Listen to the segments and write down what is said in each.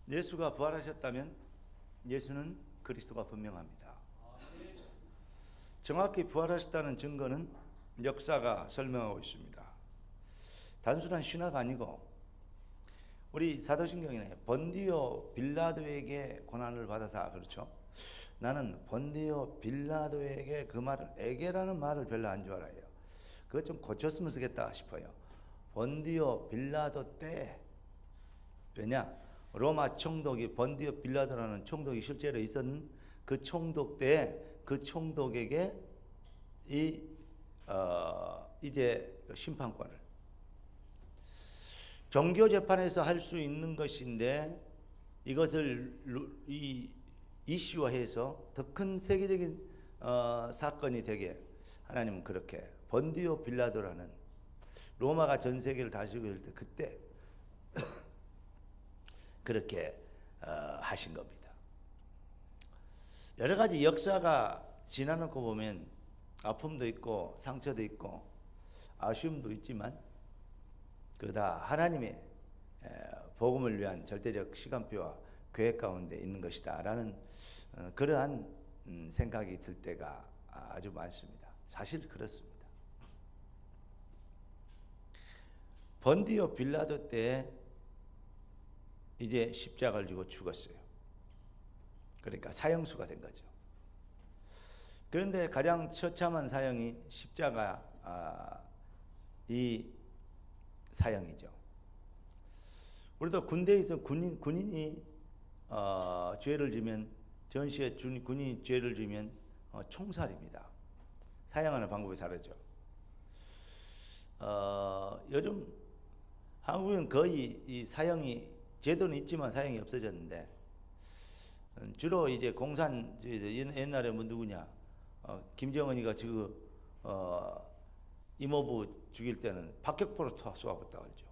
예수가 부활하셨다면 예수는 그리스도가 분명합니다. 정확히 부활하셨다는 증거는 역사가 설명하고 있습니다. 단순한 신화가 아니고 우리 사도신경에 본디오 빌라도에게 고난을 받아서 그렇죠. 나는 본디오 빌라도에게 그 말을 에게라는 말을 별로 안 좋아해요. 그것 좀 고쳤으면 쓰겠다 싶어요. 본디오 빌라도 때. 왜냐? 로마 총독이 본디오 빌라도라는 총독이 실제로 있었는 그 총독 때 그 총독에게 이제 심판권을 종교 재판에서 할 수 있는 것인데 이것을 이슈화해서 더 큰 세계적인 사건이 되게 하나님은 그렇게 본디오 빌라도라는 로마가 전 세계를 다스리고 있을 때 그때 그렇게 하신 겁니다. 여러 가지 역사가 지나놓고 보면 아픔도 있고 상처도 있고 아쉬움도 있지만 그다 하나님의 복음을 위한 절대적 시간표와 계획 가운데 있는 것이다 라는 그러한 생각이 들 때가 아주 많습니다. 사실 그렇습니다. 본디오 빌라도 때 이제 십자가를 지고 죽었어요. 그러니까 사형수가 된 거죠. 그런데 가장 처참한 사형이 십자가 이 사형이죠. 우리도 군대에서 군인이 죄를 지면 전시에 군인이 죄를 지면 총살입니다. 사형하는 방법이 다르죠. 요즘 한국은 거의 이 사형이 제도는 있지만 사형이 없어졌는데 주로 이제 공산 옛날에 뭐 누구냐 김정은이가 지금 이모부 죽일 때는 박격포로 쏘아봤다 그러죠.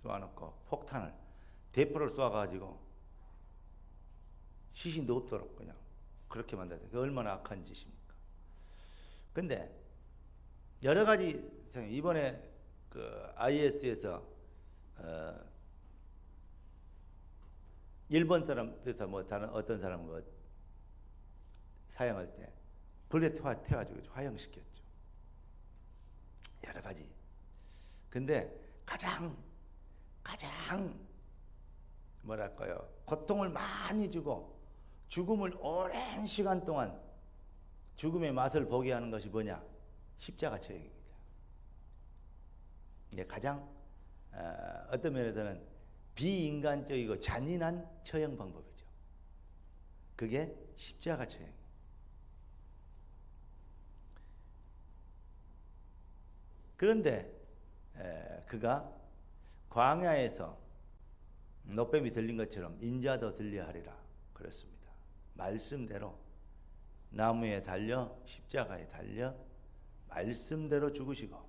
쏘아놓고 폭탄을 대포를 쏘아가지고 시신도 없도록 그냥 그렇게 만들었어요. 그게 얼마나 악한 짓입니까? 근데 여러 가지 이번에 그 IS에서 일본 사람에서 뭐 다른 어떤 사람 뭐 사형할 때 불에 태워가지고 화형시켰죠. 여러 가지. 근데 가장 뭐랄까요? 고통을 많이 주고 죽음을 오랜 시간 동안 죽음의 맛을 보게 하는 것이 뭐냐? 십자가 처형입니다. 이게 가장 어떤 면에서는 비인간적이고 잔인한 처형 방법이죠. 그게 십자가 처형. 그런데 그가 광야에서 노뱀이 들린 것처럼 인자도 들려 하리라 그렇습니다. 말씀대로 나무에 달려 십자가에 달려 말씀대로 죽으시고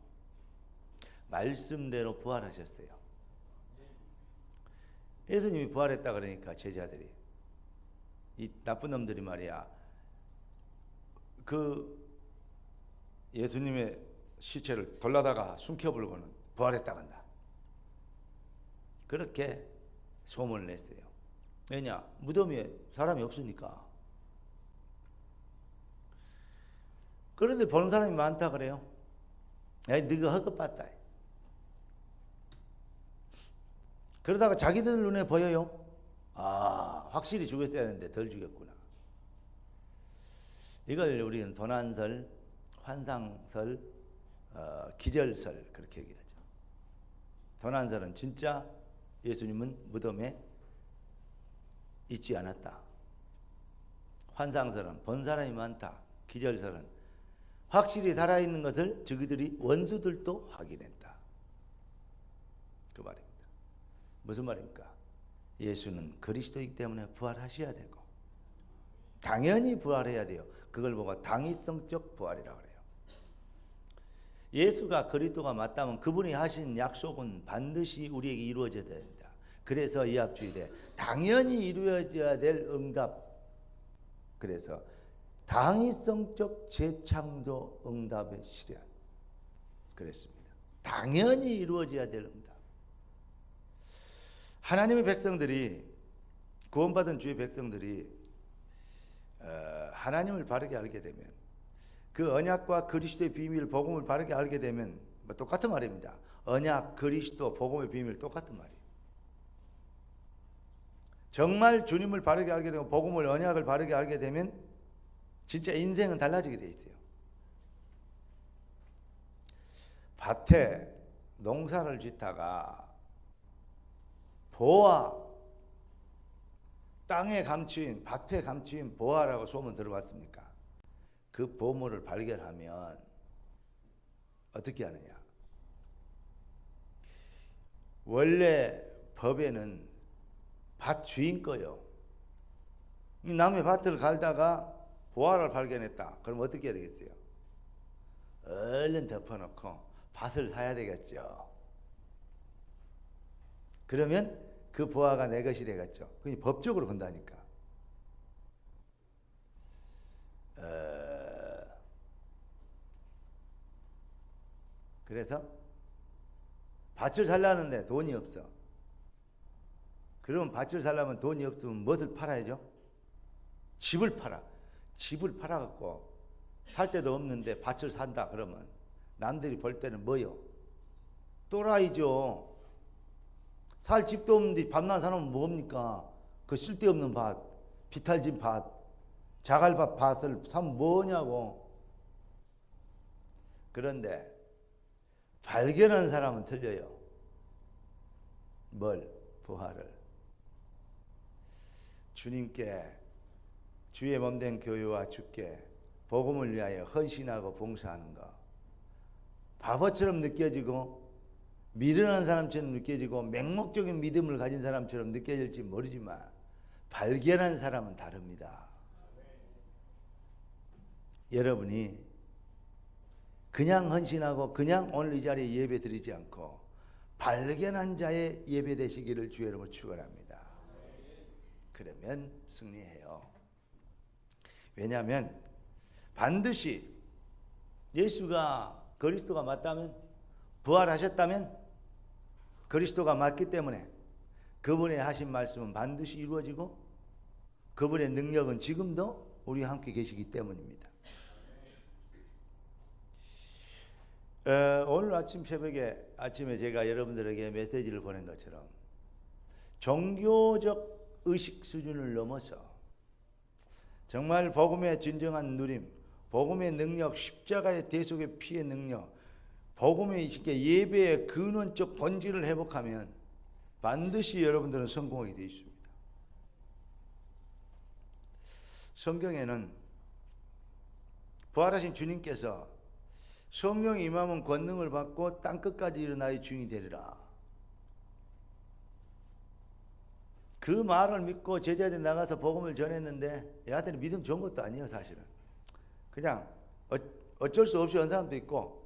말씀대로 부활하셨어요. 예수님이 부활했다 그러니까 제자들이 이 나쁜 놈들이 말이야 그 예수님의 시체를 돌라다가 숨겨불고는 부활했다 간다. 그렇게 소문을 냈어요. 왜냐? 무덤에 사람이 없으니까. 그런데 보는 사람이 많다 그래요. 야, 너가 허겁봤다. 그러다가 자기들 눈에 보여요. 아, 확실히 죽였어야 하는데 덜 죽였구나. 이걸 우리는 도난설, 환상설, 기절설 그렇게 얘기하죠. 도난설은 진짜 예수님은 무덤에 있지 않았다. 환상설은 본 사람이 많다. 기절설은 확실히 살아있는 것을 저희들이 원수들도 확인했다. 그 말입니다. 무슨 말입니까? 예수는 그리스도이기 때문에 부활하셔야 되고 당연히 부활해야 돼요. 그걸 보고 당위성적 부활이라고 그래요. 예수가 그리스도가 맞다면 그분이 하신 약속은 반드시 우리에게 이루어져야 된다. 그래서 이합주의대 당연히 이루어져야 될 응답. 그래서 당위성적 재창조 응답의 실현. 그랬습니다. 당연히 이루어져야 될 응답. 하나님의 백성들이, 구원받은 주의 백성들이 하나님을 바르게 알게 되면, 그 언약과 그리스도의 비밀, 복음을 바르게 알게 되면, 뭐 똑같은 말입니다. 언약, 그리스도, 복음의 비밀 똑같은 말이에요. 정말 주님을 바르게 알게 되고 복음을, 언약을 바르게 알게 되면 진짜 인생은 달라지게 돼 있어요. 밭에 농사를 짓다가 보아, 땅에 감추인, 밭에 감추인 보아라고 소문 들어봤습니까? 그 보물을 발견하면 어떻게 하느냐? 원래 법에는 밭 주인 거요. 남의 밭을 갈다가 보아를 발견했다. 그럼 어떻게 해야 되겠어요? 얼른 덮어놓고 밭을 사야 되겠죠. 그러면 그 보아가 내 것이 되겠죠. 그게 법적으로 건다니까. 그래서 밭을 살라는데 돈이 없어. 그러면 밭을 살려면 돈이 없으면 무엇을 팔아야죠? 집을 팔아. 집을 팔아갖고 살 데도 없는데 밭을 산다 그러면 남들이 볼 때는 뭐요? 또라이죠. 살 집도 없는데 밤낮 사놓으면 뭡니까? 그 쓸데없는 밭, 비탈진 밭, 자갈밭 밭을 사면 뭐냐고. 그런데 발견한 사람은 틀려요. 뭘? 부활을. 주님께, 주의 몸된 교회와 주께 복음을 위하여 헌신하고 봉사하는 것, 바보처럼 느껴지고 미련한 사람처럼 느껴지고 맹목적인 믿음을 가진 사람처럼 느껴질지 모르지만 발견한 사람은 다릅니다. 여러분이 그냥 헌신하고 그냥 오늘 이 자리에 예배 드리지 않고 발견한 자의 예배 되시기를 주의 이름으로 축원합니다. 그러면 승리해요. 왜냐하면 반드시 예수가 그리스도가 맞다면, 부활하셨다면 그리스도가 맞기 때문에 그분의 하신 말씀은 반드시 이루어지고 그분의 능력은 지금도 우리와 함께 계시기 때문입니다. 오늘 아침에 제가 여러분들에게 메시지를 보낸 것처럼 종교적 의식 수준을 넘어서 정말 복음의 진정한 누림, 복음의 능력, 십자가의 대속의 피의 능력, 복음의 예배의 근원적 본질을 회복하면 반드시 여러분들은 성공하게 되어 있습니다. 성경에는 부활하신 주님께서 성령이 임하면 권능을 받고 땅끝까지 일어나의 주인이 되리라. 그 말을 믿고 제자들이 나가서 복음을 전했는데 얘한테는 믿음 좋은 것도 아니에요. 사실은 그냥 어쩔 수 없이 한 사람도 있고,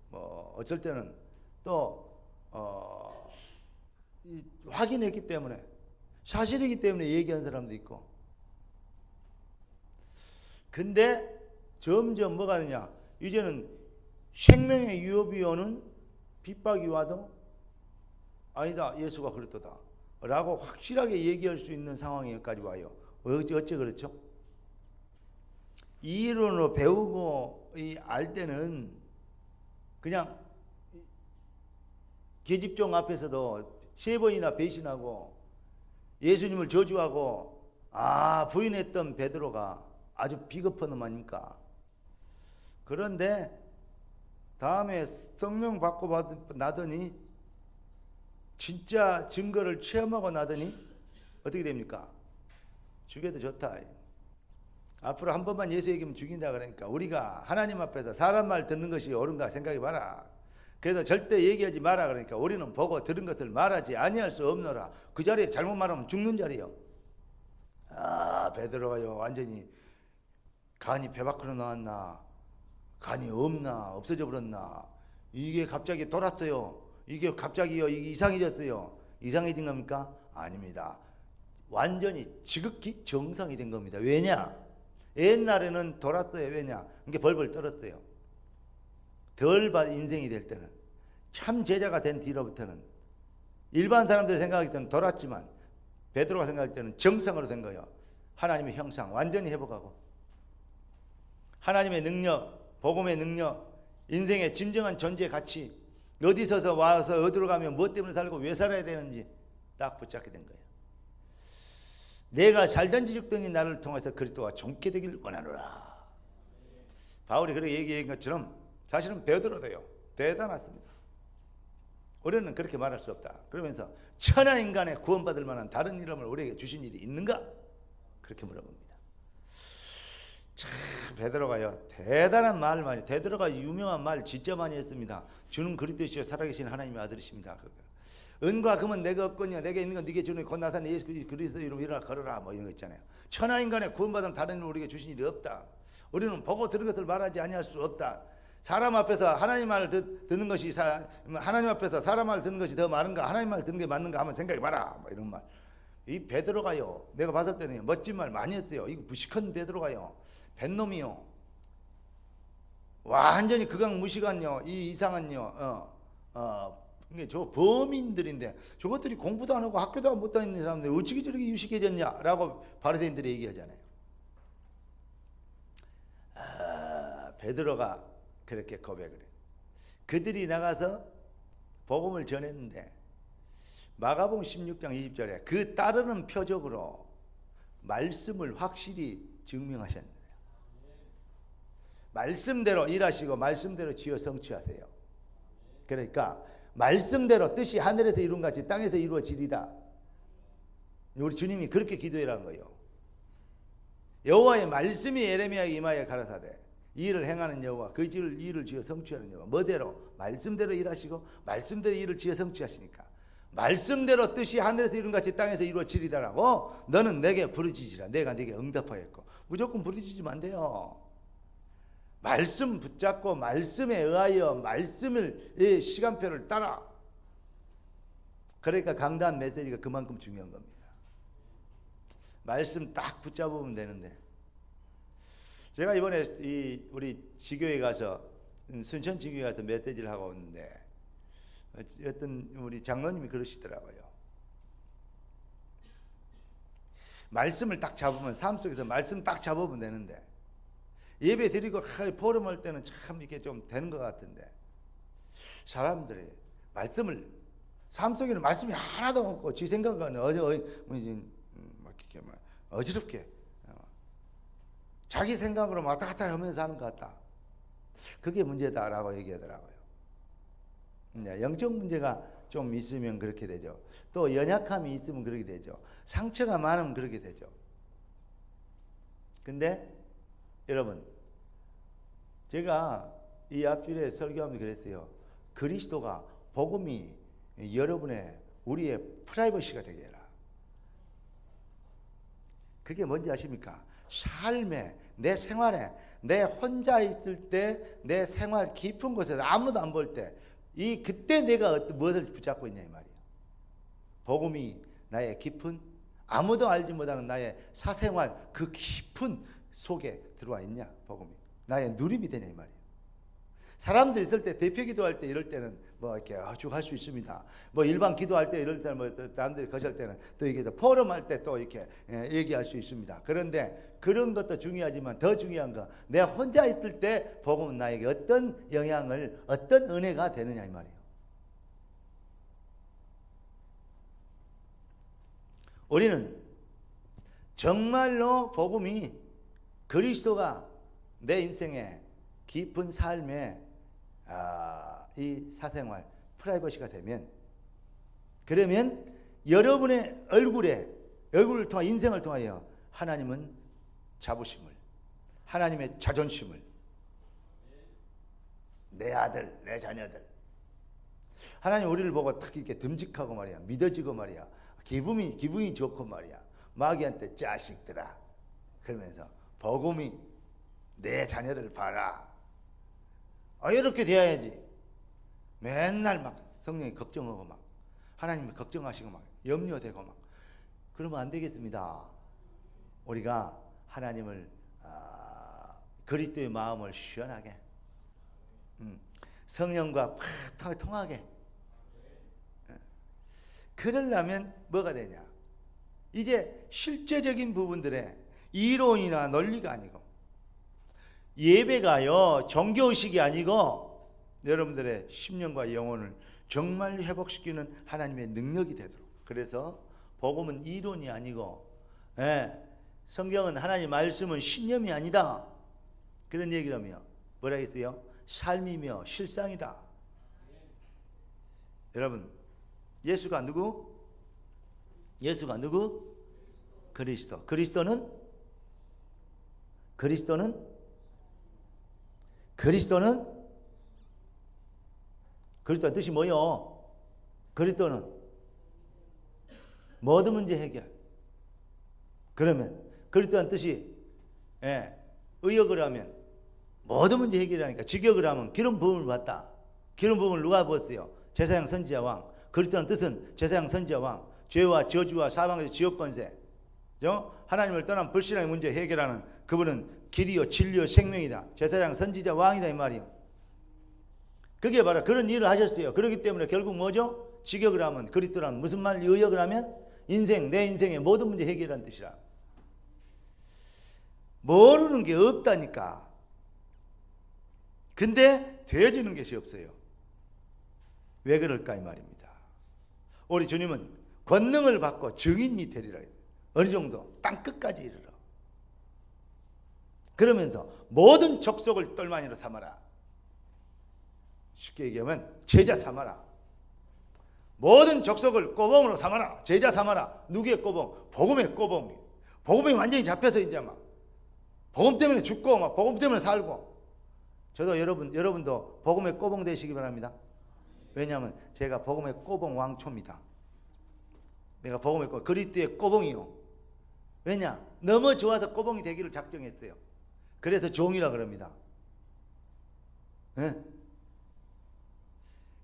뭐 어쩔 때는 또 확인했기 때문에, 사실이기 때문에 얘기한 사람도 있고. 근데 점점 뭐가 되냐, 이제는 생명의 위협이 오는 핍박이 와도 아니다, 예수가 그랬도다 라고 확실하게 얘기할 수 있는 상황에까지 와요. 어째 그렇죠? 이 이론으로 배우고 알 때는 그냥 계집종 앞에서도 3번이나 배신하고 예수님을 저주하고 부인했던 베드로가 아주 비겁한 놈 아닙니까? 그런데 다음에 성령 받고 나더니 진짜 증거를 체험하고 나더니 어떻게 됩니까? 죽여도 좋다. 앞으로 한 번만 예수 얘기하면 죽인다 그러니까 우리가 하나님 앞에서 사람 말 듣는 것이 옳은가 생각해 봐라. 그래서 절대 얘기하지 마라 그러니까 우리는 보고 들은 것을 말하지 아니할 수 없노라. 그 자리에 잘못 말하면 죽는 자리요. 베드로가요 완전히 간이 배 밖으로 나왔나, 간이 없나, 없어져 버렸나, 이게 갑자기 돌았어요. 이게 갑자기요 이게 이상해졌어요. 이상해진 겁니까? 아닙니다. 완전히 지극히 정상이 된 겁니다. 왜냐? 옛날에는 돌았어요. 왜냐? 이게 벌벌 떨었어요. 덜 받은 인생이 될 때는, 참 제자가 된 뒤로부터는 일반 사람들이 생각할 때는 돌았지만 베드로가 생각할 때는 정상으로 된 거예요. 하나님의 형상 완전히 회복하고 하나님의 능력, 복음의 능력, 인생의 진정한 존재 가치, 어디서서 와서 어디로 가면 뭐 때문에 살고 왜 살아야 되는지 딱 붙잡게 된 거예요. 내가 살든지 죽든지 나를 통해서 그리스도와 존귀 되길 원하노라. 바울이 그렇게 얘기한 것처럼 사실은 베드로도요 대단했습니다. 우리는 그렇게 말할 수 없다. 그러면서 천하 인간의 구원받을 만한 다른 이름을 우리에게 주신 일이 있는가? 그렇게 물어봅니다. 참 베드로가요 대단한 말을 많이, 베드로가 유명한 말 진짜 많이 했습니다. 주는 그리스도시요 살아계신 하나님의 아들이십니다. 은과 금은 내가 없거니와 내게 있는 건 네게 주는 곧 나타난 예수 그리스도 이름으로 일어나 걸어라 뭐 이런 거 있잖아요. 천하 인간의 구원받은 다른 이름을 우리에게 주신 일이 없다. 우리는 보고 들은 것을 말하지 아니할 수 없다. 사람 앞에서 하나님 말을 듣는 것이 하나님 앞에서 사람 말을 듣는 것이 더 많은가 하나님 말을 듣는 게 맞는가 한번 생각해 봐라 뭐 이런 말. 이 베드로가요 내가 봤을 때는 멋진 말 많이 했어요. 이거 무식한 베드로가요 뱃놈이요 완전히 극악무식한요 이 이상한요 이게 저 범인들인데 저것들이 공부도 안 하고 학교도 못 다니는 사람들 어떻게 저렇게 유식해졌냐라고 바리새인들이 얘기하잖아요. 베드로가 그렇게 고백을 해요. 그들이 나가서 복음을 전했는데 마가복음 16장 20절에 그 따르는 표적으로 말씀을 확실히 증명하셨네요. 말씀대로 일하시고 말씀대로 지어 성취하세요. 그러니까 말씀대로 뜻이 하늘에서 이룬 같이 땅에서 이루어지리다. 우리 주님이 그렇게 기도해라는 거예요. 여호와의 말씀이 예레미야에게 임하여 가라사대 이 일을 행하는 여호와 그 일을 지어 성취하는 여호와 뭐대로? 말씀대로 일하시고 말씀대로 일을 지어 성취하시니까 말씀대로 뜻이 하늘에서 이룬 같이 땅에서 이루어지리다라고 너는 내게 부르짖으라 내가 네게 응답하겠고 무조건 부르짖으면 안 돼요. 말씀 붙잡고 말씀에 의하여 말씀을 시간표를 따라. 그러니까 강단 메시지가 그만큼 중요한 겁니다. 말씀 딱 붙잡으면 되는데 제가 이번에 우리 지교회 가서 순천 지교회 가서 메시지를 하고 있는데 어떤 우리 장로님이 그러시더라고요. 말씀을 딱 잡으면 삶 속에서 말씀 딱 잡으면 되는데 예배 드리고 포럼할 때는 참 이게 좀 되는 것 같은데 사람들이 말씀을 삶 속에는 말씀이 하나도 없고 지 생각은 어지럽게 자기 생각으로 왔다 갔다 하면서 하는 것 같다. 그게 문제다라고 얘기하더라고요. 영적 문제가 좀 있으면 그렇게 되죠. 또 연약함이 있으면 그렇게 되죠. 상처가 많으면 그렇게 되죠. 근데 여러분 제가 이 앞줄에 설교하면서 그랬어요. 그리스도가 복음이 여러분의 우리의 프라이버시가 되게 해라. 그게 뭔지 아십니까? 삶에 내 생활에 내 혼자 있을 때 내 생활 깊은 곳에서 아무도 안 볼 때 그때 내가 무엇을 붙잡고 있냐 이 말이에요. 복음이 나의 깊은 아무도 알지 못하는 나의 사생활 그 깊은 속에 들어와 있냐 복음이 나의 누림이 되냐 이 말이에요. 사람들 있을 때 대표 기도할 때 이럴 때는 뭐 이렇게 쭉 할 수 있습니다. 뭐 일반 기도할 때 이럴 때는 뭐 사람들이 거절 때는 또 이게 포럼할 때 또 이렇게 얘기할 수 있습니다. 그런데 그런 것도 중요하지만 더 중요한 거 내가 혼자 있을 때 복음은 나에게 어떤 영향을 어떤 은혜가 되느냐 이 말이에요. 우리는 정말로 복음이 그리스도가 내 인생의 깊은 삶에 이 사생활 프라이버시가 되면 그러면 여러분의 얼굴을 통하 인생을 통하여 하나님은 자부심을 하나님의 자존심을 내 아들 내 자녀들 하나님 우리를 보고 탁 이렇게 듬직하고 말이야 믿어지고 말이야 기분이 좋고 말이야 마귀한테 자식들아 그러면서 복음이 내 자녀들 봐라 이렇게 돼야지. 맨날 막 성령이 걱정하고 막 하나님이 걱정하시고 막 염려되고 막 그러면 안 되겠습니다. 우리가 하나님을 그리스도의 마음을 시원하게 성령과 팍 통하게 그러려면 뭐가 되냐? 이제 실제적인 부분들에 이론이나 논리가 아니고, 예배가요 종교의식이 아니고 여러분들의 심령과 영혼을 정말 회복시키는 하나님의 능력이 되도록. 그래서 복음은 이론이 아니고, 성경은 하나님 말씀은 신념이 아니다, 그런 얘기라며 뭐라 했어요? 삶이며 실상이다. 여러분, 예수가 누구? 예수가 누구? 그리스도. 그리스도는 뜻이 뭐요? 그리스도는 모든 문제 해결. 그러면 그리스도란 뜻이 의역을 하면 모든 문제 해결하니까, 직역을 하면 기름 부음을 받다. 기름 부음을 누가 부었어요? 제사장 선지자 왕. 그리스도란 뜻은 제사장 선지자 왕, 죄와 저주와 사방에서 지옥 권세, 하나님을 떠난 불신앙의 문제 해결하는 그분은 길이요 진리요 생명이다. 제사장 선지자 왕이다 이 말이요. 그게 바로 그런 일을 하셨어요. 그렇기 때문에 결국 뭐죠? 직역을 하면 그리스도란 무슨 말? 의역을 하면 인생, 내 인생의 모든 문제 해결하는 뜻이라. 모르는 게 없다니까. 근데 되어지는 것이 없어요. 왜 그럴까 이 말입니다. 우리 주님은 권능을 받고 증인이 되리라. 어느 정도? 땅끝까지 이르러. 그러면서 모든 족속을 똘마니로 삼아라. 쉽게 얘기하면 제자 삼아라. 모든 족속을 꼬봉으로 삼아라. 제자 삼아라. 누구의 꼬봉? 복음의 꼬봉. 복음이 완전히 잡혀서 이제 막 복음 때문에 죽고 막 복음 때문에 살고. 저도 여러분도 복음의 꼬봉 되시기 바랍니다. 왜냐하면 제가 복음의 꼬봉 왕초입니다. 내가 복음의 꼬봉, 그리스도의 꼬봉이요. 왜냐? 너무 좋아서 꼬봉이 되기를 작정했어요. 그래서 종이라 그럽니다.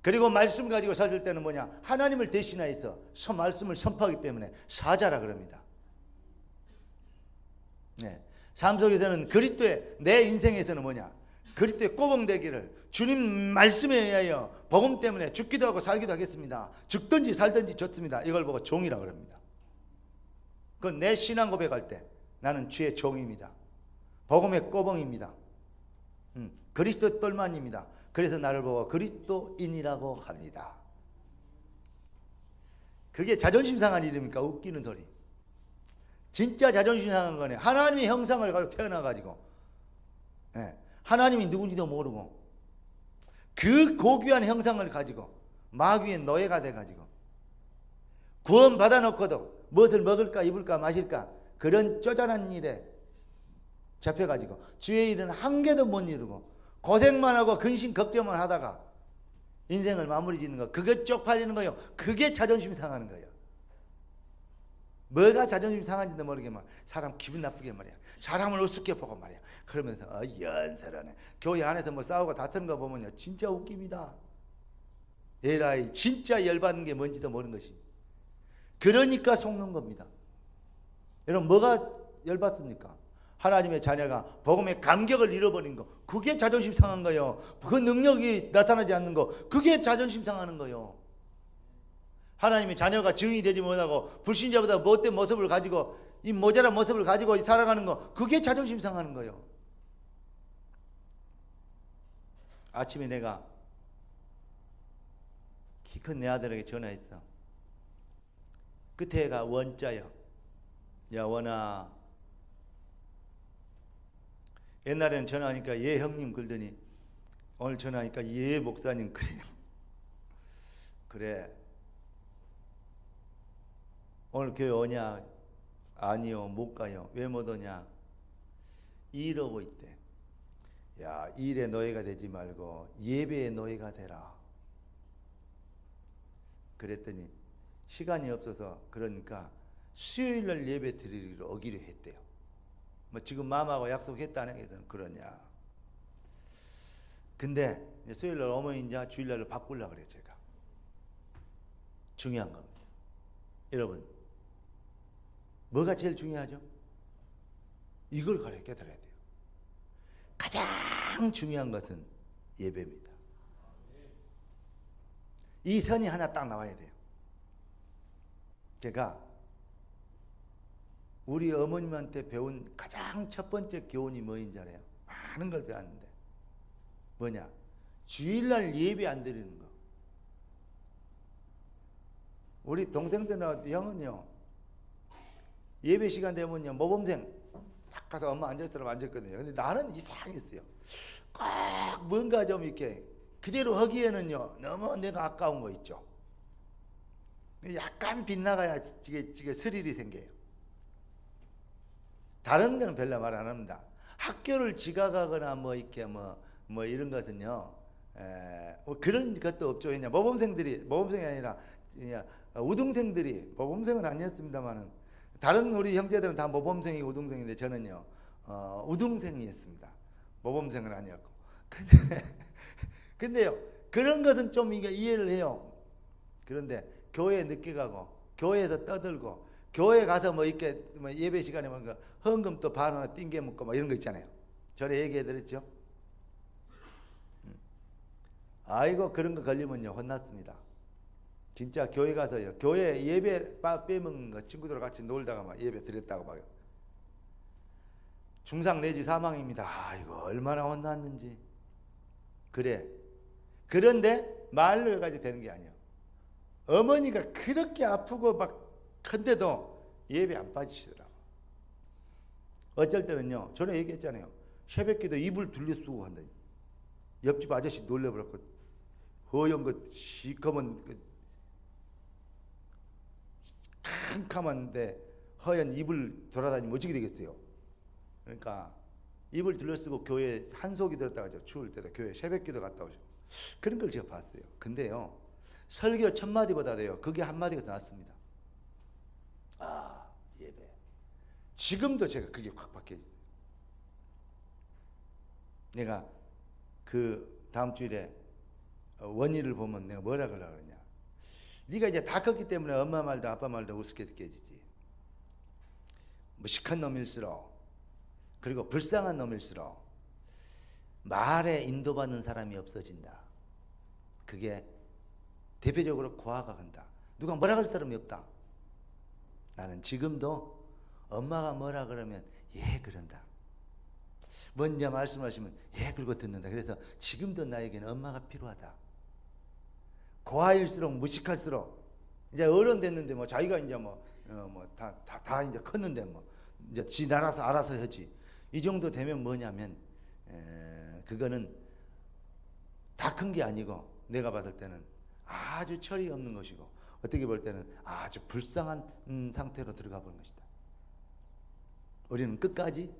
그리고 말씀 가지고 살 때는 뭐냐? 하나님을 대신하여서 말씀을 선포하기 때문에 사자라 그럽니다. 삶 속에서는 그리스도의, 내 인생에서는 뭐냐? 그리스도의 꼬봉 되기를, 주님 말씀에 의하여 복음 때문에 죽기도 하고 살기도 하겠습니다. 죽든지 살든지 좋습니다. 이걸 보고 종이라 그럽니다. 그건 내 신앙 고백할 때 나는 주의 종입니다. 복음의 꼬봉입니다. 그리스도 똘만입니다. 그래서 나를 보고 그리스도인이라고 합니다. 그게 자존심 상한 일입니까? 웃기는 소리. 진짜 자존심 상한 거네. 하나님의 형상을 가지고 태어나가지고 하나님이 누군지도 모르고 그 고귀한 형상을 가지고 마귀의 노예가 돼가지고 구원 받아놓고도 무엇을 먹을까 입을까 마실까 그런 쪼잔한 일에 잡혀가지고 주의 일은 한 개도 못 이루고 고생만 하고 근심 걱정만 하다가 인생을 마무리 짓는 거, 그게 쪽팔리는 거예요. 그게 자존심 상하는 거예요. 뭐가 자존심 상한지도 모르게 막 사람 기분 나쁘게 말이야. 사람을 우습게 보고 말이야. 그러면서 연설하네. 교회 안에서 뭐 싸우고 다투는 거 보면요 진짜 웃깁니다. 에라이 진짜 열받는 게 뭔지도 모르는 것이. 그러니까 속는 겁니다. 여러분 뭐가 열받습니까? 하나님의 자녀가 복음의 감격을 잃어버린 거, 그게 자존심 상한 거예요. 그 능력이 나타나지 않는 거, 그게 자존심 상하는 거예요. 하나님의 자녀가 증인이 되지 못하고 불신자보다 못된 모습을 가지고 이 모자란 모습을 가지고 살아가는 거, 그게 자존심 상하는 거예요. 아침에 내가 키 큰 내 아들에게 전화했어. 끝에가 원자요. 야 원아, 옛날에는 전화하니까 예 형님 그러더니 오늘 전화하니까 예 목사님 그래요. 그래 오늘 교회 오냐? 아니요 못 가요. 왜 못 오냐? 일하고 있대. 야 일의 노예가 되지 말고 예배의 노예가 되라. 그랬더니 시간이 없어서 그러니까 수요일날 예배 드리기로 오기로 했대요. 뭐 지금 마마하고 약속했다는 게 그러냐. 근데 수요일날 어머니 이제 주일날로 바꾸려고 그래요. 제가. 중요한 겁니다. 여러분 뭐가 제일 중요하죠? 이걸 가르쳐 드려야 돼요. 가장 중요한 것은 예배입니다. 이 선이 하나 딱 나와야 돼요. 제가 우리 어머님한테 배운 가장 첫 번째 교훈이 뭐인 줄 알아요? 많은 걸 배웠는데 뭐냐? 주일날 예배 안 드리는 거. 우리 동생들하고 형은요, 예배 시간 되면요 모범생 딱 가서 엄마 앉았으라고 앉았거든요. 근데 나는 이상했어요. 꼭 뭔가 좀 이렇게 그대로 하기에는요 너무 내가 아까운 거 있죠. 약간 빗나가야 이게 스릴이 생겨요. 다른 데는 별로 말 안 합니다. 학교를 지각하거나 뭐 이렇게 뭐 이런 것은요, 뭐 그런 것도 없죠. 왜냐 모범생이 아니라 그냥 우등생들이, 모범생은 아니었습니다만은 다른 우리 형제들은 다 모범생이 우등생인데 저는요 우등생이었습니다. 모범생은 아니었고. 근데요 그런 것은 좀 이게 이해를 해요. 그런데 교회에 늦게 가고 교회에서 떠들고 교회 가서 뭐 이렇게 뭐 예배 시간에 뭐 헌금 또 반 하나 띵게 먹고 뭐 이런 거 있잖아요. 전에 얘기해드렸죠. 아이고 그런 거 걸리면요 혼났습니다. 진짜 교회 가서요, 교회 예배 빼먹는 거 친구들 같이 놀다가 막 예배 드렸다고 막요. 중상 내지 사망입니다. 아이고 얼마나 혼났는지. 그래. 그런데 말로 해가지고 되는 게 아니에요. 어머니가 그렇게 아프고 막 큰데도 예배 안 빠지시더라고. 어쩔 때는요, 전에 얘기했잖아요. 새벽기도 이불 둘러쓰고 한다니. 옆집 아저씨 놀래버렸고, 허연 그 시커먼 그 캄캄한데 허연 이불 돌아다니면 어떻게 되겠어요? 그러니까 이불 둘러쓰고 교회 한속이 들었다가 추울 때도 교회 새벽기도 갔다 오시고 그런 걸 제가 봤어요. 근데요 설교 첫 마디보다도요 그게 한 마디가 더 낫습니다. 아 예배. 지금도 제가 그게 확 바뀌어요. 내가 그 다음 주일에 원희를 보면 내가 뭐라 그러려고 그러냐. 네가 이제 다 컸기 때문에 엄마 말도 아빠 말도 우습게 느껴지지. 무식한 놈일수록 그리고 불쌍한 놈일수록 말에 인도받는 사람이 없어진다. 그게 대표적으로 고아가 간다. 누가 뭐라 그럴 사람이 없다. 나는 지금도 엄마가 뭐라 그러면 예 그런다. 먼저 말씀하시면 예 그러고 듣는다. 그래서 지금도 나에게는 엄마가 필요하다. 고아일수록 무식할수록 이제 어른 됐는데 뭐 자기가 이제 다 이제 컸는데 뭐 이제 지 알아서 하지. 이 정도 되면 뭐냐면 그거는 다 큰 게 아니고 내가 봤을 때는 아주 철이 없는 것이고 어떻게 볼 때는 아주 불쌍한 상태로 들어가 보는 것이다. 우리는 끝까지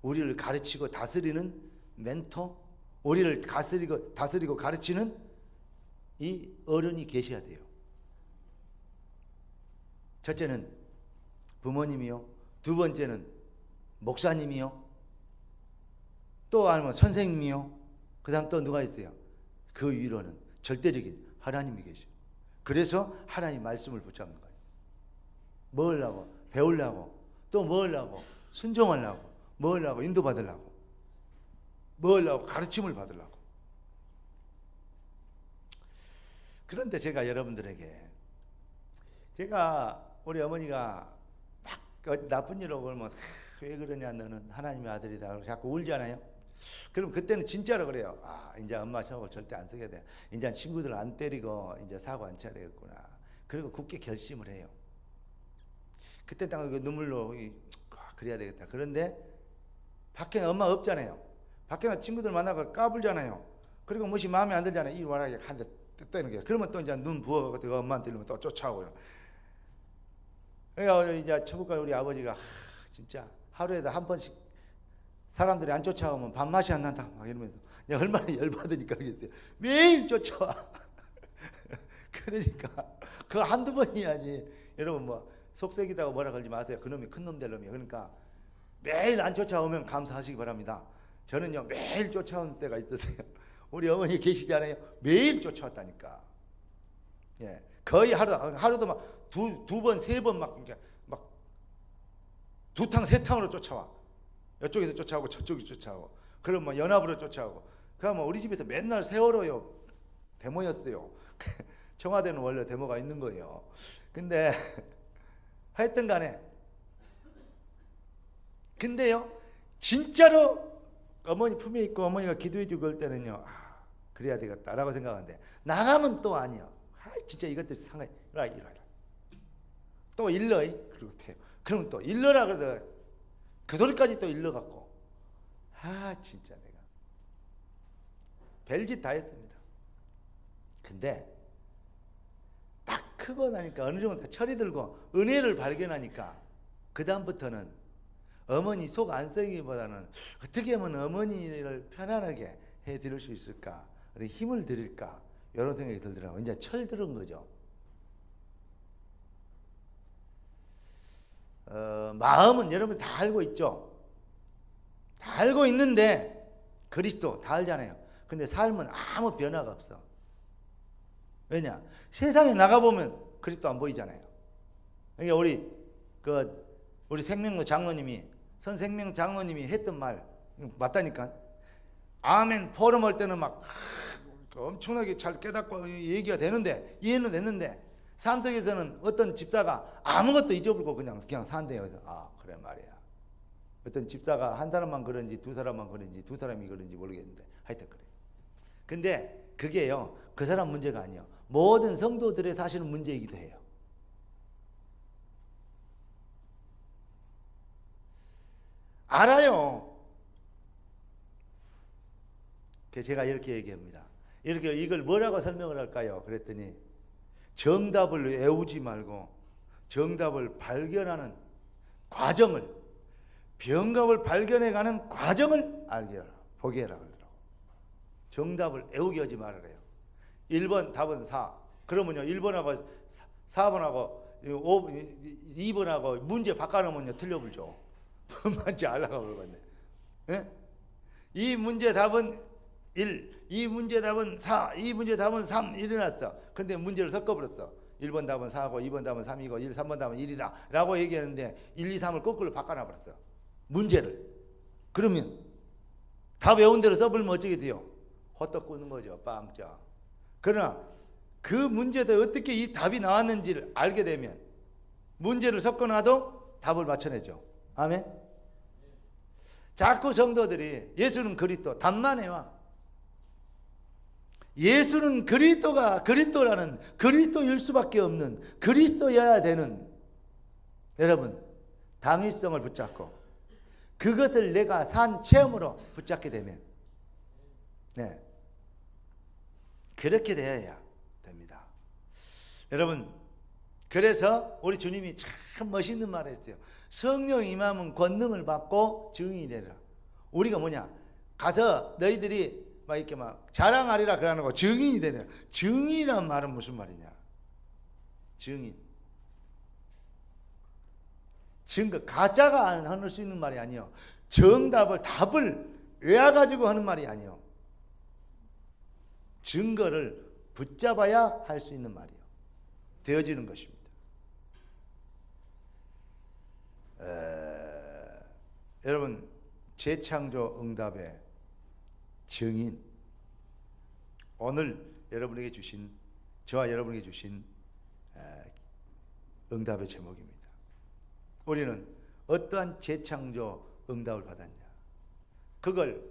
우리를 가르치고 다스리는 멘토, 우리를 다스리고 가르치는 이 어른이 계셔야 돼요. 첫째는 부모님이요. 두 번째는 목사님이요. 또 아니면 선생님이요. 그 다음 또 누가 있어요? 그 위로는 절대적인 하나님이 계셔. 그래서 하나님 말씀을 붙잡는 거예요. 뭐 하려고? 배우려고. 또 뭐 하려고? 순종하려고. 뭐 하려고? 인도받으려고. 뭐 하려고? 가르침을 받으려고. 그런데 제가 여러분들에게 제가 우리 어머니가 막 나쁜 일 오고 그러면 왜 그러냐 너는 하나님의 아들이다 자꾸 울잖아요. 그럼 그때는 진짜로 그래요. 아 이제 엄마 저거 절대 안 쓰게 돼. 이제 친구들 안 때리고 이제 사고 안 쳐야 되겠구나. 그리고 굳게 결심을 해요. 그때 딱 눈물로 그래야 되겠다. 그런데 밖에는 엄마 없잖아요. 밖에는 친구들 만나고 까불잖아요. 그리고 무엇이 마음에 안 들잖아요. 이 와라 한 대 때는 게. 그러면 또 이제 눈 부어가지고 엄마한테 이러면 또 쫓아오고. 그러니까 이제 처부가 우리 아버지가 진짜 하루에도 한 번씩 사람들이 안 쫓아오면 밥맛이 안 난다 막 이러면서 얼마나 열받으니까 그러겠어요. 매일 쫓아와. 그러니까 그 한두 번이 아니. 여러분 뭐 속색이다고 뭐라 그러지 마세요. 그놈이 큰 놈 될 놈이에요. 그러니까 매일 안 쫓아오면 감사하시기 바랍니다. 저는요 매일 쫓아온 때가 있었어요. 우리 어머니 계시잖아요. 매일 쫓아왔다니까. 예, 거의 하루도 막 두 번, 세 번 막 두 탕, 세 탕으로 쫓아와. 이쪽에서 쫓아오고 저쪽에서 쫓아오고. 그럼 뭐 연합으로 쫓아오고. 그럼 뭐 우리 집에서 맨날 세월호요 데모였어요. 청와대는 원래 데모가 있는 거예요. 근데 하여튼 간에. 근데요, 진짜로 어머니 품에 있고 어머니가 기도해 주고 그럴 때는요, 그래야 되겠다라고 생각하는데, 나가면 또 아니요. 진짜 이것들 상해. 이러라. 또 일러. 그리고 돼요. 그러면 또 일러라 그러더 그 소리까지 또 일러갖고. 진짜 내가. 별짓 다 했습니다. 근데 딱 크고 나니까 어느 정도 철이 들고 은혜를 발견하니까 그 다음부터는 어머니 속 안 썩이기보다는 어떻게 하면 어머니를 편안하게 해드릴 수 있을까, 어떻게 힘을 드릴까, 이런 생각이 들더라고요. 이제 철 들은 거죠. 마음은 여러분 다 알고 있죠. 다 알고 있는데 그리스도 다 알잖아요. 근데 삶은 아무 변화가 없어. 왜냐? 세상에 나가보면 그리스도 안 보이잖아요. 그러니까 우리 생명로 장로님이, 선생명 장로님이 했던 말 맞다니까. 아멘 포럼 할 때는 막 엄청나게 잘 깨닫고 얘기가 되는데, 이해는 됐는데, 삶 속에서는 어떤 집사가 아무것도 잊어버리고 그냥 산대요. 그래서 그래 말이야. 어떤 집사가 한 사람만 그런지 두 사람만 그런지 두 사람이 그런지 모르겠는데 하여튼 그래. 근데 그게요, 그 사람 문제가 아니에요. 모든 성도들의 사실은 문제이기도 해요. 알아요. 제가 이렇게 얘기합니다. 이걸 뭐라고 설명을 할까요? 그랬더니 정답을 외우지 말고 정답을 발견하는 과정을, 병갑을 발견해가는 과정을 보게 해라 그러더라고. 정답을 외우게 하지 말아래요. 1번 답은 4. 그러면요 1번하고 4번하고 2번하고 문제 바꿔놓으면요 틀려불죠. 뭔 말인지 알라고 그러겠네. 예? 이 문제 답은 1, 이 문제 답은 4, 이 문제 답은 3 이래놨어. 근데 문제를 섞어버렸어. 1번 답은 4고 2번 답은 3이고 3번 답은 1이다 라고 얘기했는데 1, 2, 3을 거꾸로 바꿔놔버렸어. 문제를. 그러면 답 외운 대로 써버리면 어떻게 돼요? 호떡 굽는 거죠. 빵짜. 그러나 그 문제도 어떻게 이 답이 나왔는지를 알게 되면 문제를 섞어놔도 답을 맞춰내죠. 아멘. 자꾸 성도들이 예수는 그리스도 답만 해와. 예수는 그리스도라는 그리스도일 수밖에 없는, 그리스도여야 되는, 여러분 당위성을 붙잡고 그것을 내가 산 체험으로 붙잡게 되면 그렇게 되어야 됩니다. 여러분, 그래서 우리 주님이 참 멋있는 말을 했어요. 성령 임하면 권능을 받고 증인이 되라. 우리가 뭐냐? 가서 너희들이 막 이렇게 막 자랑하리라 그러는 거 증인이 되냐? 증인이란 말은 무슨 말이냐? 증인. 증거, 가짜가 할 수 있는 말이 아니요. 답을 외워가지고 하는 말이 아니요. 증거를 붙잡아야 할 수 있는 말이요. 되어지는 것입니다. 여러분, 재창조 응답의 증인, 오늘 여러분에게 주신, 저와 여러분에게 주신 응답의 제목입니다. 우리는 어떠한 재창조 응답을 받았냐? 그걸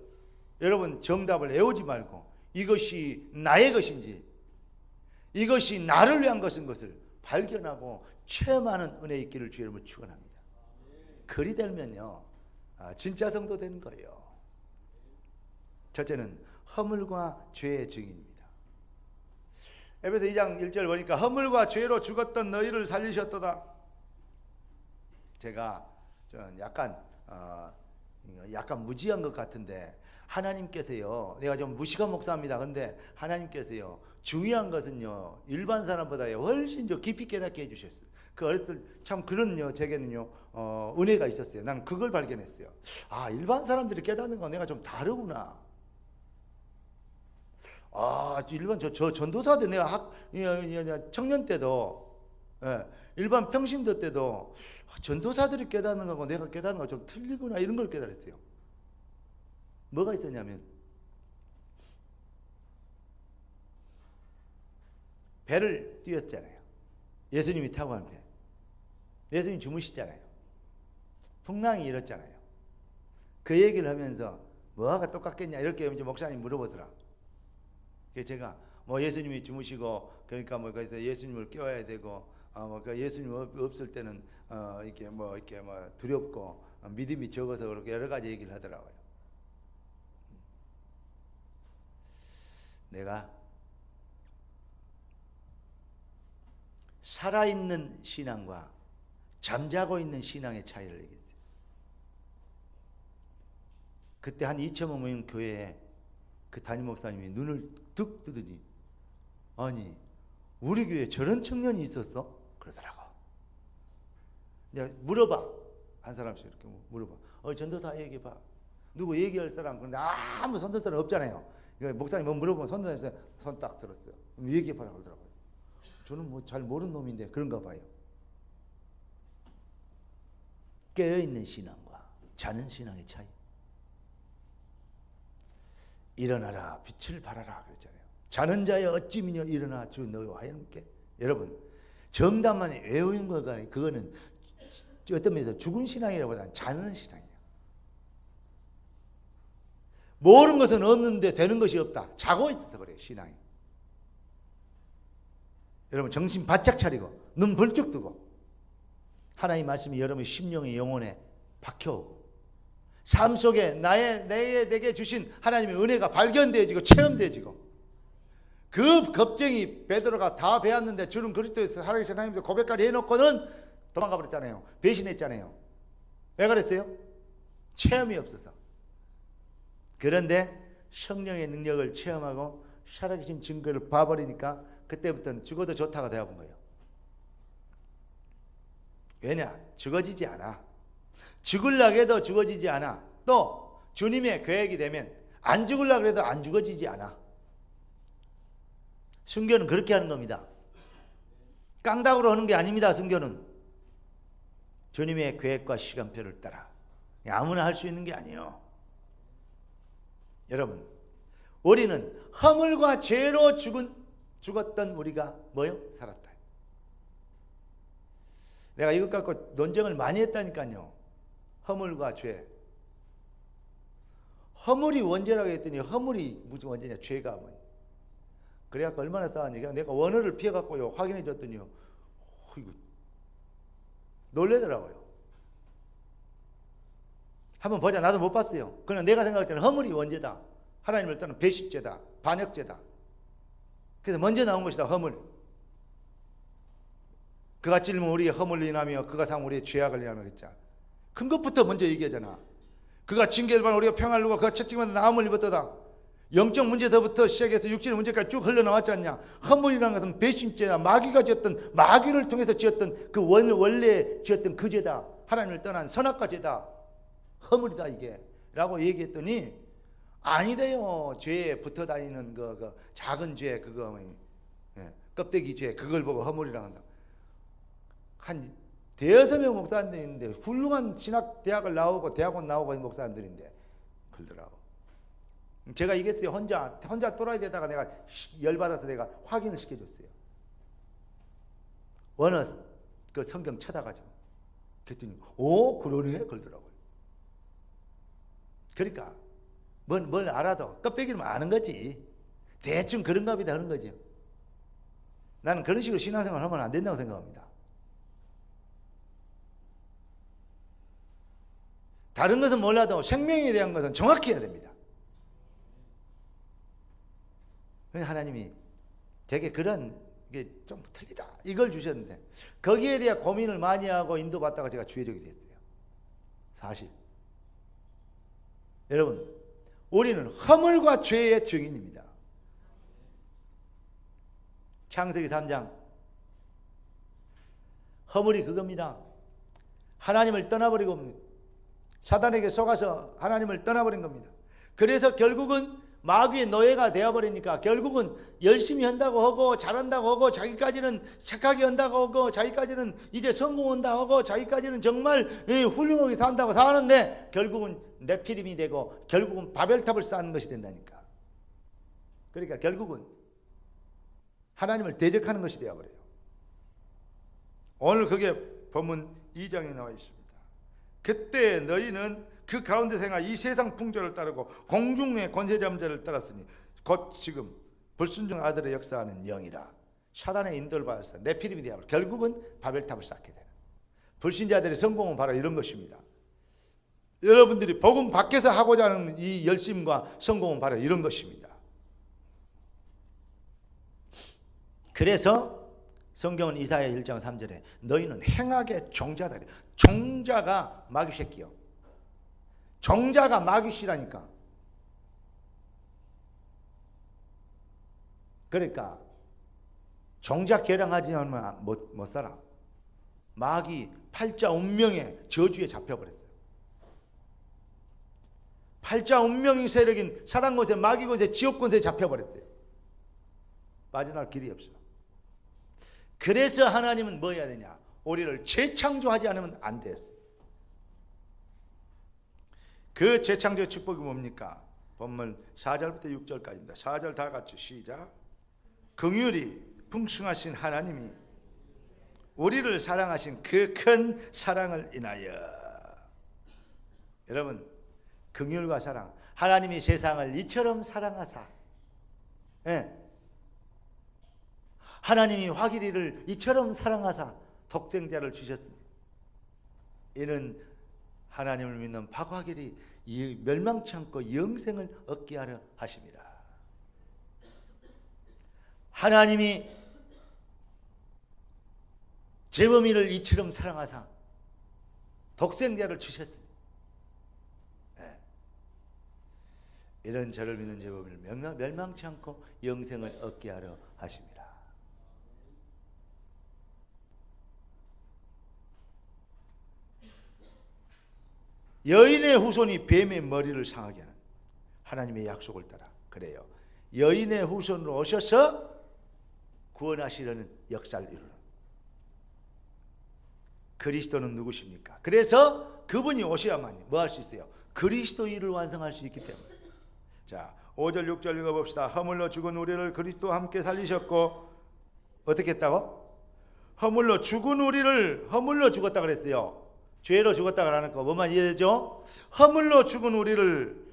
여러분 정답을 외우지 말고 이것이 나의 것인지, 이것이 나를 위한 것을 발견하고 체험하는 은혜 있기를 주 여러분을 축원합니다. 그리 되면요 진짜 성도 되는 거예요. 첫째는 허물과 죄의 증인입니다. 에베소 2장 1절 보니까 허물과 죄로 죽었던 너희를 살리셨도다. 제가 약간 무지한 것 같은데 하나님께서요, 내가 좀 무식한 목사입니다. 근데 하나님께서요 중요한 것은요 일반 사람보다 훨씬 더 깊이 깨닫게 해주셨어요. 그 어렸을 참 그런 제게는요 은혜가 있었어요. 나는 그걸 발견했어요. 일반 사람들이 깨닫는 건 내가 좀 다르구나. 일반 저 전도사들 내가 청년 때도 일반 평신도 때도 전도사들이 깨닫는 거고 내가 깨닫는 거 좀 틀리구나, 이런 걸 깨달았어요. 뭐가 있었냐면 배를 띄웠잖아요. 예수님이 타고 간 배. 예수님 주무시잖아요. 풍랑이 일었잖아요. 그 얘기를 하면서 뭐가 똑같겠냐 이렇게 이제 목사님 물어보더라. 그래서 제가 뭐 예수님이 주무시고 그러니까 뭐 그래서 예수님을 깨워야 되고 뭐 예수님 없을 때는 이렇게 뭐 두렵고 믿음이 적어서 그렇게 여러 가지 얘기를 하더라고요. 내가 살아있는 신앙과 잠자고 있는 신앙의 차이를 얘기했어요. 그때 한 2,000명 모인 교회에 그 담임 목사님이 눈을 뚝 뜨더니 아니 우리 교회에 저런 청년이 있었어? 그러더라고. 내가 물어봐. 한 사람씩 이렇게 물어봐. 전도사 얘기해봐. 누구 얘기할 사람. 그런데 아무 선도사는 없잖아요. 목사님 뭐 물어보면 선도사에서 손 딱 들었어요. 얘기해봐라 그러더라고요. 저는 뭐 잘 모르는 놈인데 그런가 봐요. 깨어있는 신앙과 자는 신앙의 차이. 일어나라 빛을 발하라 그랬잖아요. 자는 자여 어찌 미녀 일어나 주 너와 함께. 여러분 정답만 외우는 거가 그거는 어떤 면에서 죽은 신앙이라보다는 자는 신앙이에요. 모르는 것은 없는데 되는 것이 없다. 자고 있어서 그래요. 신앙이. 여러분 정신 바짝 차리고 눈 벌쩍 뜨고 하나님 말씀이 여러분의 심령의 영혼에 박혀오고 삶 속에 내게 주신 하나님의 은혜가 발견되어지고 체험되어지고 그 겁쟁이 베드로가 다 배웠는데 주는 그리스도에서 살아계신 하나님도 고백까지 해놓고는 도망가 버렸잖아요. 배신했잖아요. 왜 그랬어요? 체험이 없어서. 그런데 성령의 능력을 체험하고 살아계신 증거를 봐버리니까 그때부터는 죽어도 좋다가 되어본 거예요. 왜냐? 죽어지지 않아. 죽으려고 해도 죽어지지 않아. 또 주님의 계획이 되면 안 죽으려고 해도 안 죽어지지 않아. 순교는 그렇게 하는 겁니다. 깡다구로 하는 게 아닙니다. 순교는 주님의 계획과 시간표를 따라 아무나 할 수 있는 게 아니에요. 여러분 우리는 허물과 죄로 죽었던 우리가 뭐요? 살았다. 내가 이것 갖고 논쟁을 많이 했다니까요. 허물과 죄. 허물이 원죄라고 했더니 허물이 무슨 원죄냐? 죄가 뭐냐? 그래갖고 얼마나 싸웠냐? 내가 원어를 피해갖고요 확인해 줬더니요. 이거 놀래더라고요. 한번 보자. 나도 못 봤어요. 그러나 내가 생각할 때는 허물이 원죄다. 하나님을 떠난 배신죄다. 반역죄다. 그래서 먼저 나온 것이다. 허물. 그가 찔면 우리의 허물을 인하며 그가 상 우리의 죄악을 인하며 했잖아. 큰 것부터 먼저 얘기하잖아. 그가 징계를 받아 우리가 평안을 누가 그가 채찍만 나음을 입었다다. 영적 문제부터 시작해서 육신의 문제까지 쭉 흘러나왔지 않냐. 허물이라는 것은 배신죄다. 마귀가 지었던 마귀를 통해서 지었던 그 원래 지었던 그 죄다. 하나님을 떠난 선악과 죄다. 허물이다 이게 라고 얘기했더니 아니래요. 죄에 붙어 다니는 그 작은 죄 그거 껍데기 죄 그걸 보고 허물이라고 한다. 한 대여섯 명 목사님인데 훌륭한 신학대학을 나오고 대학원 나오고 있는 목사님들인데 그러더라고. 제가 이겼어요. 혼자 또라이 되다가 내가 열받아서 내가 확인을 시켜줬어요. 원어 그 성경 찾아가지고 그랬더니 오 그러네 그러더라고요. 그러니까 뭘 알아도 껍데기는 아는 거지. 대충 그런가 보다 하는 거죠. 나는 그런 식으로 신앙생활 하면 안 된다고 생각합니다. 다른 것은 몰라도 생명에 대한 것은 정확히 해야 됩니다. 하나님이 되게 그런 게 좀 틀리다 이걸 주셨는데 거기에 대해 고민을 많이 하고 인도받다가 제가 주의력이 됐어요. 사실 여러분 우리는 허물과 죄의 증인입니다. 창세기 3장 허물이 그겁니다. 하나님을 떠나버리고 사단에게 속아서 하나님을 떠나버린 겁니다. 그래서 결국은 마귀의 노예가 되어버리니까 결국은 열심히 한다고 하고 잘한다고 하고 자기까지는 착하게 한다고 하고 자기까지는 이제 성공한다고 하고 자기까지는 정말 훌륭하게 산다고 사는데 결국은 네피림이 되고 결국은 바벨탑을 쌓는 것이 된다니까. 그러니까 결국은 하나님을 대적하는 것이 되어버려요. 오늘 그게 본문 2장에 나와 있습니다. 그때 너희는 그 가운데서 행하 이 세상 풍조를 따르고 공중의 권세자들을 따랐으니 곧 지금 불순종 아들의 역사하는 영이라. 사단의 인도를 받아서 네피림이 되어 결국은 바벨탑을 쌓게 되는 불신자들의 성공은 바로 이런 것입니다. 여러분들이 복음 밖에서 하고자 하는 이 열심과 성공은 바로 이런 것입니다. 그래서 성경은 이사야 1장 3절에 너희는 행악의 종자다. 종자가 마귀 새끼요. 종자가 마귀씨라니까. 그러니까 종자 개량하지 않으면 못 살아. 마귀 팔자 운명의 저주에 잡혀버렸어요. 팔자 운명의 세력인 사단 권세, 마귀 권세, 지옥 권세에 잡혀버렸어요. 빠져나갈 길이 없어. 그래서 하나님은 뭐 해야 되냐? 우리를 재창조하지 않으면 안 됐어요. 그 재창조의 축복이 뭡니까? 본문 4절부터 6절까지입니다. 4절 다 같이 시작. 긍휼이 풍성하신 하나님이 우리를 사랑하신 그 큰 사랑을 인하여. 여러분, 긍휼과 사랑, 하나님이 세상을 이처럼 사랑하사, 하나님이 화기리를 이처럼 사랑하사 독생자를 주셨으니 이는 하나님을 믿는 박화길이 멸망치 않고 영생을 얻게 하려 하심이라. 하나님이 재범이를 이처럼 사랑하사 독생자를 주셨으니 이런 저를 믿는 재범이를 멸망치 않고 영생을 얻게 하려 하심이라. 여인의 후손이 뱀의 머리를 상하게 하는 하나님의 약속을 따라 그래요. 여인의 후손으로 오셔서 구원하시려는 역사를 이루는 그리스도는 누구십니까? 그래서 그분이 오셔야만이 뭐 할 수 있어요? 그리스도 일을 완성할 수 있기 때문에. 자, 5절 6절 읽어봅시다. 허물로 죽은 우리를 그리스도와 함께 살리셨고 어떻게 했다고? 허물로 죽은 우리를 허물로 죽었다 그랬어요. 죄로 죽었다 그러는 거 뭐만 이해되죠? 허물로 죽은 우리를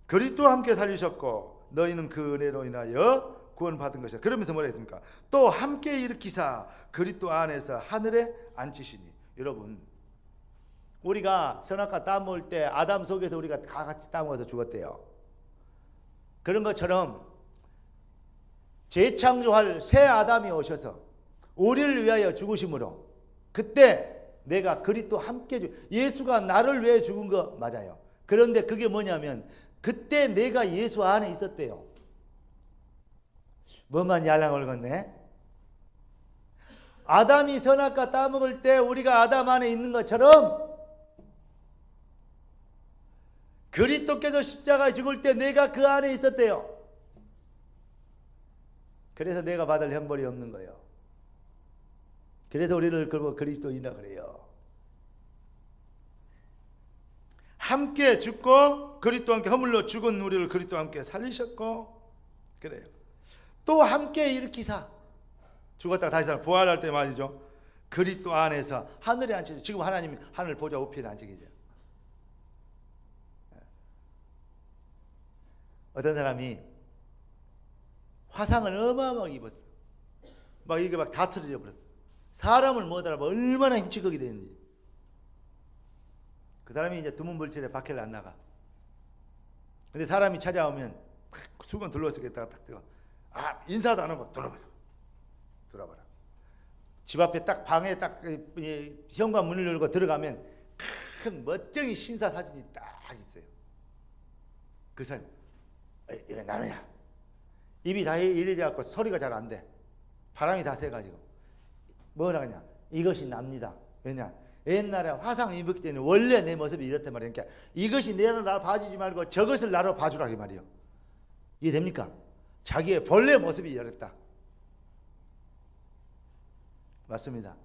그리스도와 함께 살리셨고 너희는 그 은혜로 인하여 구원받은 것이야. 그러면서 뭐라 했습니까? 또 함께 일으키사 그리스도 안에서 하늘에 앉히시니. 여러분, 우리가 선악과 따 먹을 때 아담 속에서 우리가 다 같이 따 먹어서 죽었대요. 그런 것처럼 재창조할 새 아담이 오셔서 우리를 위하여 죽으심으로 그때 내가 그리스도 함께 예수가 나를 위해 죽은 거 맞아요. 그런데 그게 뭐냐면 그때 내가 예수 안에 있었대요. 뭐만 얄랑을 걷네? 아담이 선악과 따먹을 때 우리가 아담 안에 있는 것처럼 그리스도께서 십자가에 죽을 때 내가 그 안에 있었대요. 그래서 내가 받을 형벌이 없는 거예요. 그래서 우리를 그리스도인이라 그래요. 함께 죽고 그리스도와 함께 허물로 죽은 우리를 그리스도와 함께 살리셨고 그래요. 또 함께 일으키사 죽었다가 다시 살아 부활할 때 말이죠. 그리스도 안에서 하늘에 앉히죠. 지금 하나님이 하늘 보좌 우편에 앉아 계세요. 어떤 사람이 화상을 어마어마하게 입었어. 막 이게 막 다 틀어져 버렸어. 사람을 못 알아봐. 얼마나 힘치거게 되는지. 그 사람이 이제 두문불출에 밖에를 안 나가. 근데 사람이 찾아오면 수건 둘러쓰겠다가 딱 들어가. 인사도 안 하고 돌아봐라. 집 앞에 딱 방에 딱 현관 문을 열고 들어가면 큰 멋쟁이 신사 사진이 딱 있어요. 그 사람 이게 남이야. 입이 다 이래져갖고 소리가 잘 안 돼. 바람이 다 새가지고 뭐라 하냐? 이것이 납니다. 왜냐? 옛날에 화상 입었기 때문에 원래 내 모습이 이렇단 말이야. 그러니까 이것이 내를 나로 봐주지 말고 저것을 나로 봐주라 이 말이에요. 이해됩니까? 자기의 본래 모습이 이랬다. 맞습니다.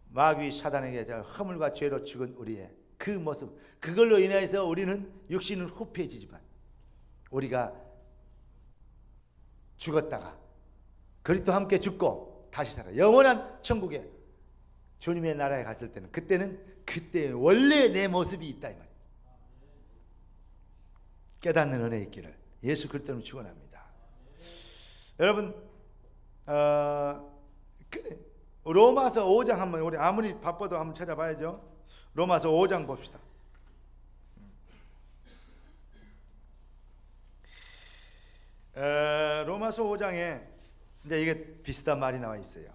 마귀 사단에게 허물과 죄로 죽은 우리의 그 모습, 그걸로 인해서 우리는 육신은 후패해지지만 우리가 죽었다가 그리스도와 함께 죽고 다시 살아 영원한 천국에 주님의 나라에 갔을 때는 그때 원래 내 모습이 있다 이 말이에요. 깨닫는 은혜 있기를 예수 그리스도로 축원합니다. 여러분 그래. 로마서 5장 한번 우리 아무리 바빠도 한번 찾아봐야죠. 로마서 5장 봅시다. 로마서 5장에 이제 이게 비슷한 말이 나와 있어요.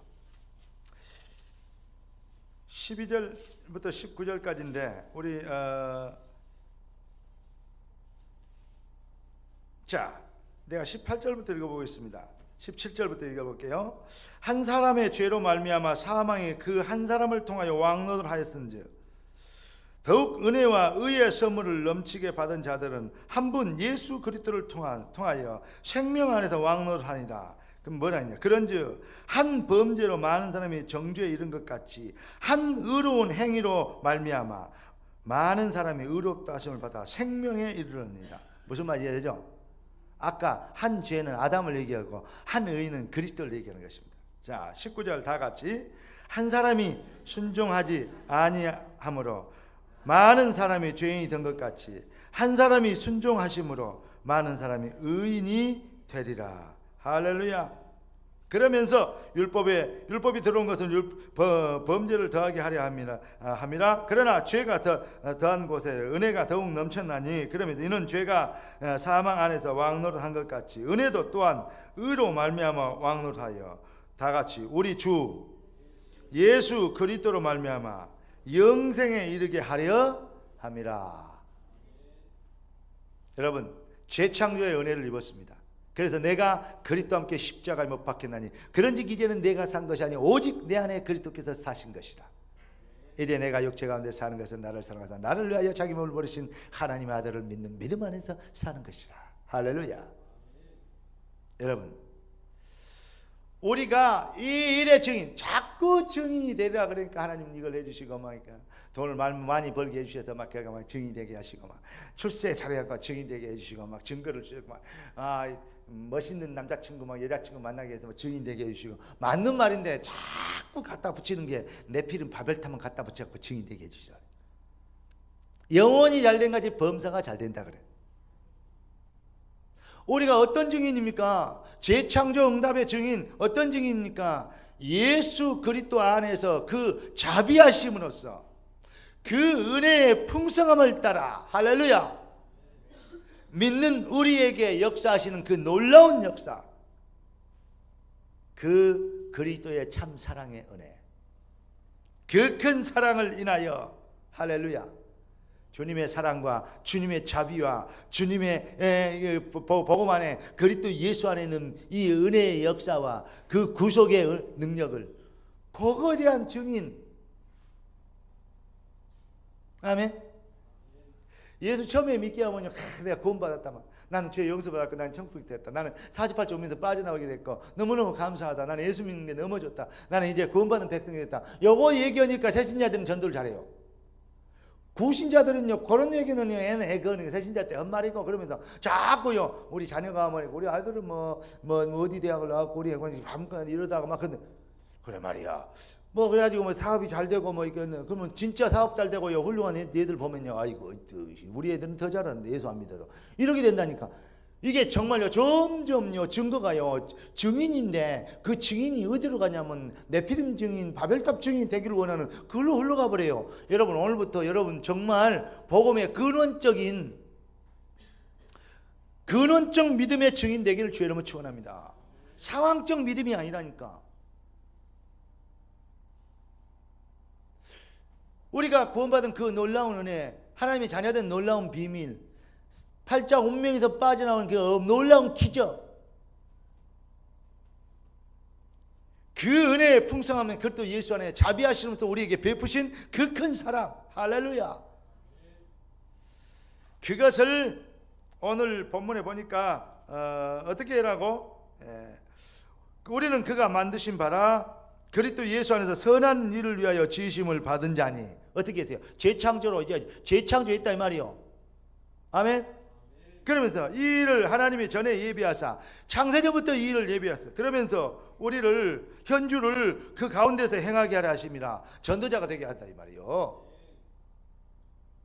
12절부터 19절까지인데 우리 자, 내가 18절부터 읽어보겠습니다. 17절부터 읽어볼게요. 한 사람의 죄로 말미암아 사망이 그 한 사람을 통하여 왕노를 하였은즉 더욱 은혜와 의의 선물을 넘치게 받은 자들은 한 분 예수 그리스도를 통하여 생명 안에서 왕노를 하니라. 그럼 뭐라 했냐? 그런즉 한 범죄로 많은 사람이 정죄에 이른 것 같이 한 의로운 행위로 말미암아 많은 사람이 의롭다 하심을 받아 생명에 이르느니라. 무슨 말이 되죠? 아까 한 죄는 아담을 얘기하고 한 의는 그리스도를 얘기하는 것입니다. 자, 19절 다 같이 한 사람이 순종하지 아니함으로 많은 사람이 죄인이 된 것 같이 한 사람이 순종하심으로 많은 사람이 의인이 되리라. 할렐루야. 그러면서 율법이 들어온 것은 범죄를 더하게 하려 함이라. 그러나 죄가 더한 곳에 은혜가 더욱 넘쳤나니 그러면서 이는 죄가 사망 안에서 왕노릇한 것 같이 은혜도 또한 의로 말미암아 왕노릇하여 다 같이 우리 주 예수 그리스도로 말미암아 영생에 이르게 하려 함이라. 여러분, 재창조의 은혜를 입었습니다. 그래서 내가 그리스도와 함께 십자가에 못 박혔나니 그런즉 이제는 내가 산 것이 아니 오직 내 안에 그리스도께서 사신 것이라. 이제 내가 육체 가운데 사는 것은 나를 사랑하사 나를 위하여 자기 몸을 버리신 하나님의 아들을 믿는 믿음 안에서 사는 것이라. 할렐루야. 여러분, 우리가 이 일의 증인, 자꾸 증인이 되리라 그러니까 하나님 이걸 해주시고 막 돈을 많이 벌게 해주셔서 막 증인이 되게 하시고 막 출세 잘해갖고 증인 되게 해주시고 막 증거를 주시고 막 멋있는 남자친구 막 여자친구 만나게 해서 증인 되게 해주시고 맞는 말인데 자꾸 갖다 붙이는 게 내 필은 바벨탑만 갖다 붙여갖고 증인 되게 해주시라. 영혼이 잘된 같이 범사가 잘 된다 그래. 우리가 어떤 증인입니까? 재창조 응답의 증인 어떤 증인입니까? 예수 그리스도 안에서 그 자비하심으로써 그 은혜의 풍성함을 따라 할렐루야 믿는 우리에게 역사하시는 그 놀라운 역사, 그 그리스도의 참 사랑의 은혜, 그 큰 사랑을 인하여 할렐루야 주님의 사랑과 주님의 자비와 주님의 복음 안에 그리스도 예수 안에 있는 이 은혜의 역사와 그 구속의 능력을 그거에 대한 증인. 아멘. 예수 처음에 믿게 하면 내가 구원받았다. 나는 죄 용서받았고 나는 천국이 됐다. 나는 사지팔자 오면서 빠져나오게 됐고 너무너무 감사하다. 나는 예수 믿는 게 넘어졌다. 나는 이제 구원받은 백성이 됐다. 요거 얘기하니까 새신자들은 전도를 잘해요. 구신자들은요 그런 얘기는 애거는 새신자 때 헛말이고 그러면서 자꾸요 우리 자녀가 말이고 우리 아이들은 뭐 어디 대학을 나왔고 우리 밤까지 이러다가 막 그래 말이야. 뭐 그래가지고 뭐 사업이 잘 되고 뭐 이게 그러면 진짜 사업 잘 되고요 훌륭한 애들 보면요 아이고 우리 애들은 더 잘하는데 예수 안 믿어도 이렇게 된다니까. 이게 정말요 점점요 증거가요 증인인데 그 증인이 어디로 가냐면 네피림 증인 바벨탑 증인 되기를 원하는 그걸로 흘러가 버려요. 여러분 오늘부터 여러분 정말 복음의 근원적 믿음의 증인 되기를 주의 이름으로 축원합니다. 상황적 믿음이 아니라니까. 우리가 구원받은 그 놀라운 은혜, 하나님의 자녀된 놀라운 비밀, 팔자 운명에서 빠져나오는 그 놀라운 기적, 그 은혜의 풍성함은 그것도 예수 안에 자비하시면서 우리에게 베푸신 그 큰 사랑, 할렐루야. 그것을 오늘 본문에 보니까 어떻게 하라고? 우리는 그가 만드신 바라 그리스도 예수 안에서 선한 일을 위하여 지으심을 받은 자니. 어떻게 했어요? 재창조로 이제 재창조했다 이 말이요. 아멘. 그러면서 이 일을 하나님이 전에 예비하사 창세전부터 이 일을 예비하사 그러면서 우리를 현주를 그 가운데서 행하게 하라 하심이라. 전도자가 되게 한다 이 말이요.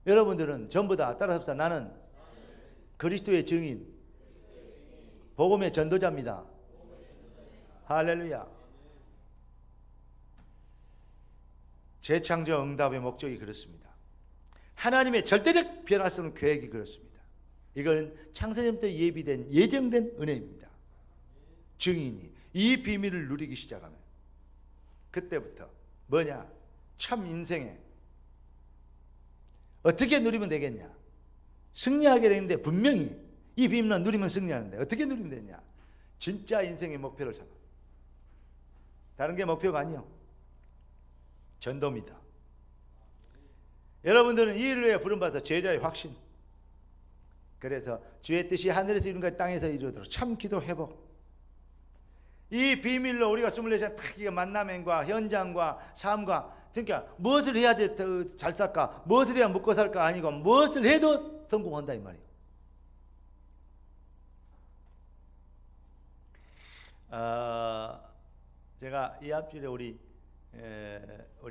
여러분들은 전부 다 따라합시다. 나는 그리스도의 증인, 복음의 전도자입니다. 할렐루야. 재창조 응답의 목적이 그렇습니다. 하나님의 절대적 변할 수 없는 계획이 그렇습니다. 이건 창세전부터 예비된 예정된 은혜입니다. 증인이 이 비밀을 누리기 시작하면 그때부터 뭐냐? 참 인생에 어떻게 누리면 되겠냐? 승리하게 되는데 분명히 이 비밀만 누리면 승리하는데 어떻게 누리면 되냐? 진짜 인생의 목표를 잡아. 다른 게 목표가 아니요. 전도입니다. 여러분들은 이 일을 위해 부름받아서 제자의 확신. 그래서 주의 뜻이 하늘에서 이룬 것 땅에서 이루도록 참 기도 회복. 이 비밀로 우리가 24시간 딱 만남과 현장과 삶과 그러니까 무엇을 해야 더 잘 살까? 무엇을 해야 먹고 살까? 아니고 무엇을 해도 성공한다 이 말이에요. 제가 이 앞줄에 우리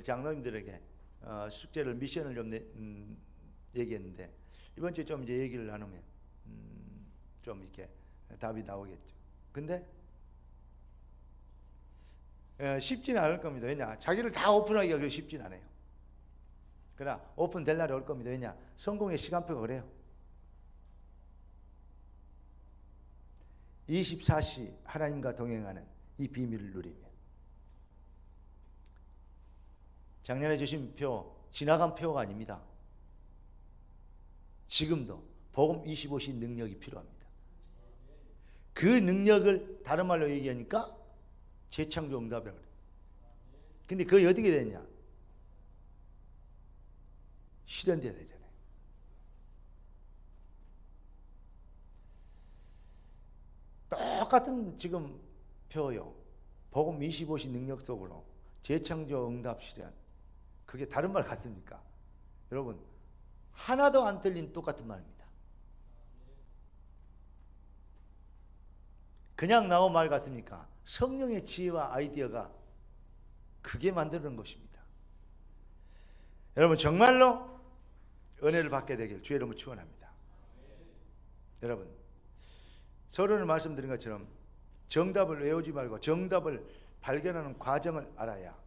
장로님들에게 숙제를 미션을 좀 얘기했는데 이번 주에 좀 이제 얘기를 나누면 좀 이렇게 답이 나오겠죠. 근데 쉽지는 않을 겁니다. 왜냐? 자기를 다 오픈하기가 쉽지는 않아요. 그러나 오픈될 날이 올 겁니다. 왜냐? 성공의 시간표가 그래요. 24시 하나님과 동행하는 이 비밀을 누리며 작년에 주신 표 지나간 표가 아닙니다. 지금도 복음 25시 능력이 필요합니다. 그 능력을 다른 말로 얘기하니까 재창조 응답이라고 그래요. 근데 그게 어떻게 되냐? 실현돼야 되잖아요. 똑같은 지금 표요. 복음 25시 능력 속으로 재창조 응답 실현. 그게 다른 말 같습니까? 여러분 하나도 안 틀린 똑같은 말입니다. 그냥 나온 말 같습니까? 성령의 지혜와 아이디어가 그게 만드는 것입니다. 여러분 정말로 은혜를 받게 되길 주의 이름으로 축원합니다. 여러분 서론을 말씀드린 것처럼 정답을 외우지 말고 정답을 발견하는 과정을 알아야.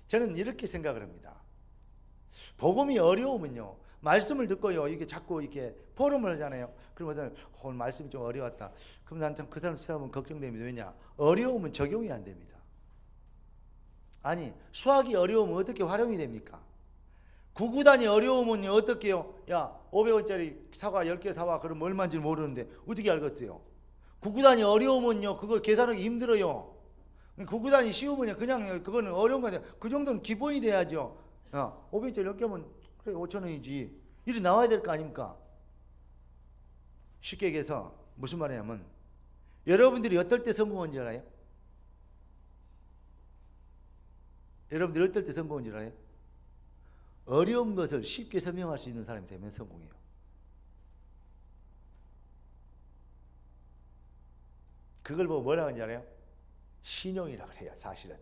저는 이렇게 생각을 합니다. 복음이 어려우면요, 말씀을 듣고요, 이게 자꾸 이렇게 포럼을 하잖아요. 그러면 오늘 말씀이 좀 어려웠다. 그럼 난 참 그 사람 시험은 걱정됩니다. 왜냐? 어려우면 적용이 안 됩니다. 아니, 수학이 어려우면 어떻게 활용이 됩니까? 구구단이 어려우면 어떻게 해요? 야, 500원짜리 사과 10개 사와. 그럼 얼마인지 모르는데 어떻게 알겠어요? 구구단이 어려우면요, 그거 계산하기 힘들어요. 구구단이 쉬우면 그냥 그거는 어려운 거 아니야. 그 정도는 기본이 돼야죠. 500원짜리 10개면 그래 5,000원이지. 이리 나와야 될 거 아닙니까? 쉽게 얘기해서 무슨 말이냐면 여러분들이 어떨 때 성공한 줄 알아요? 여러분들이 어떨 때 성공한 줄 알아요? 어려운 것을 쉽게 설명할 수 있는 사람이 되면 성공해요. 그걸 보고 뭐라고 하는지 알아요? 신용이라고 해요. 사실은.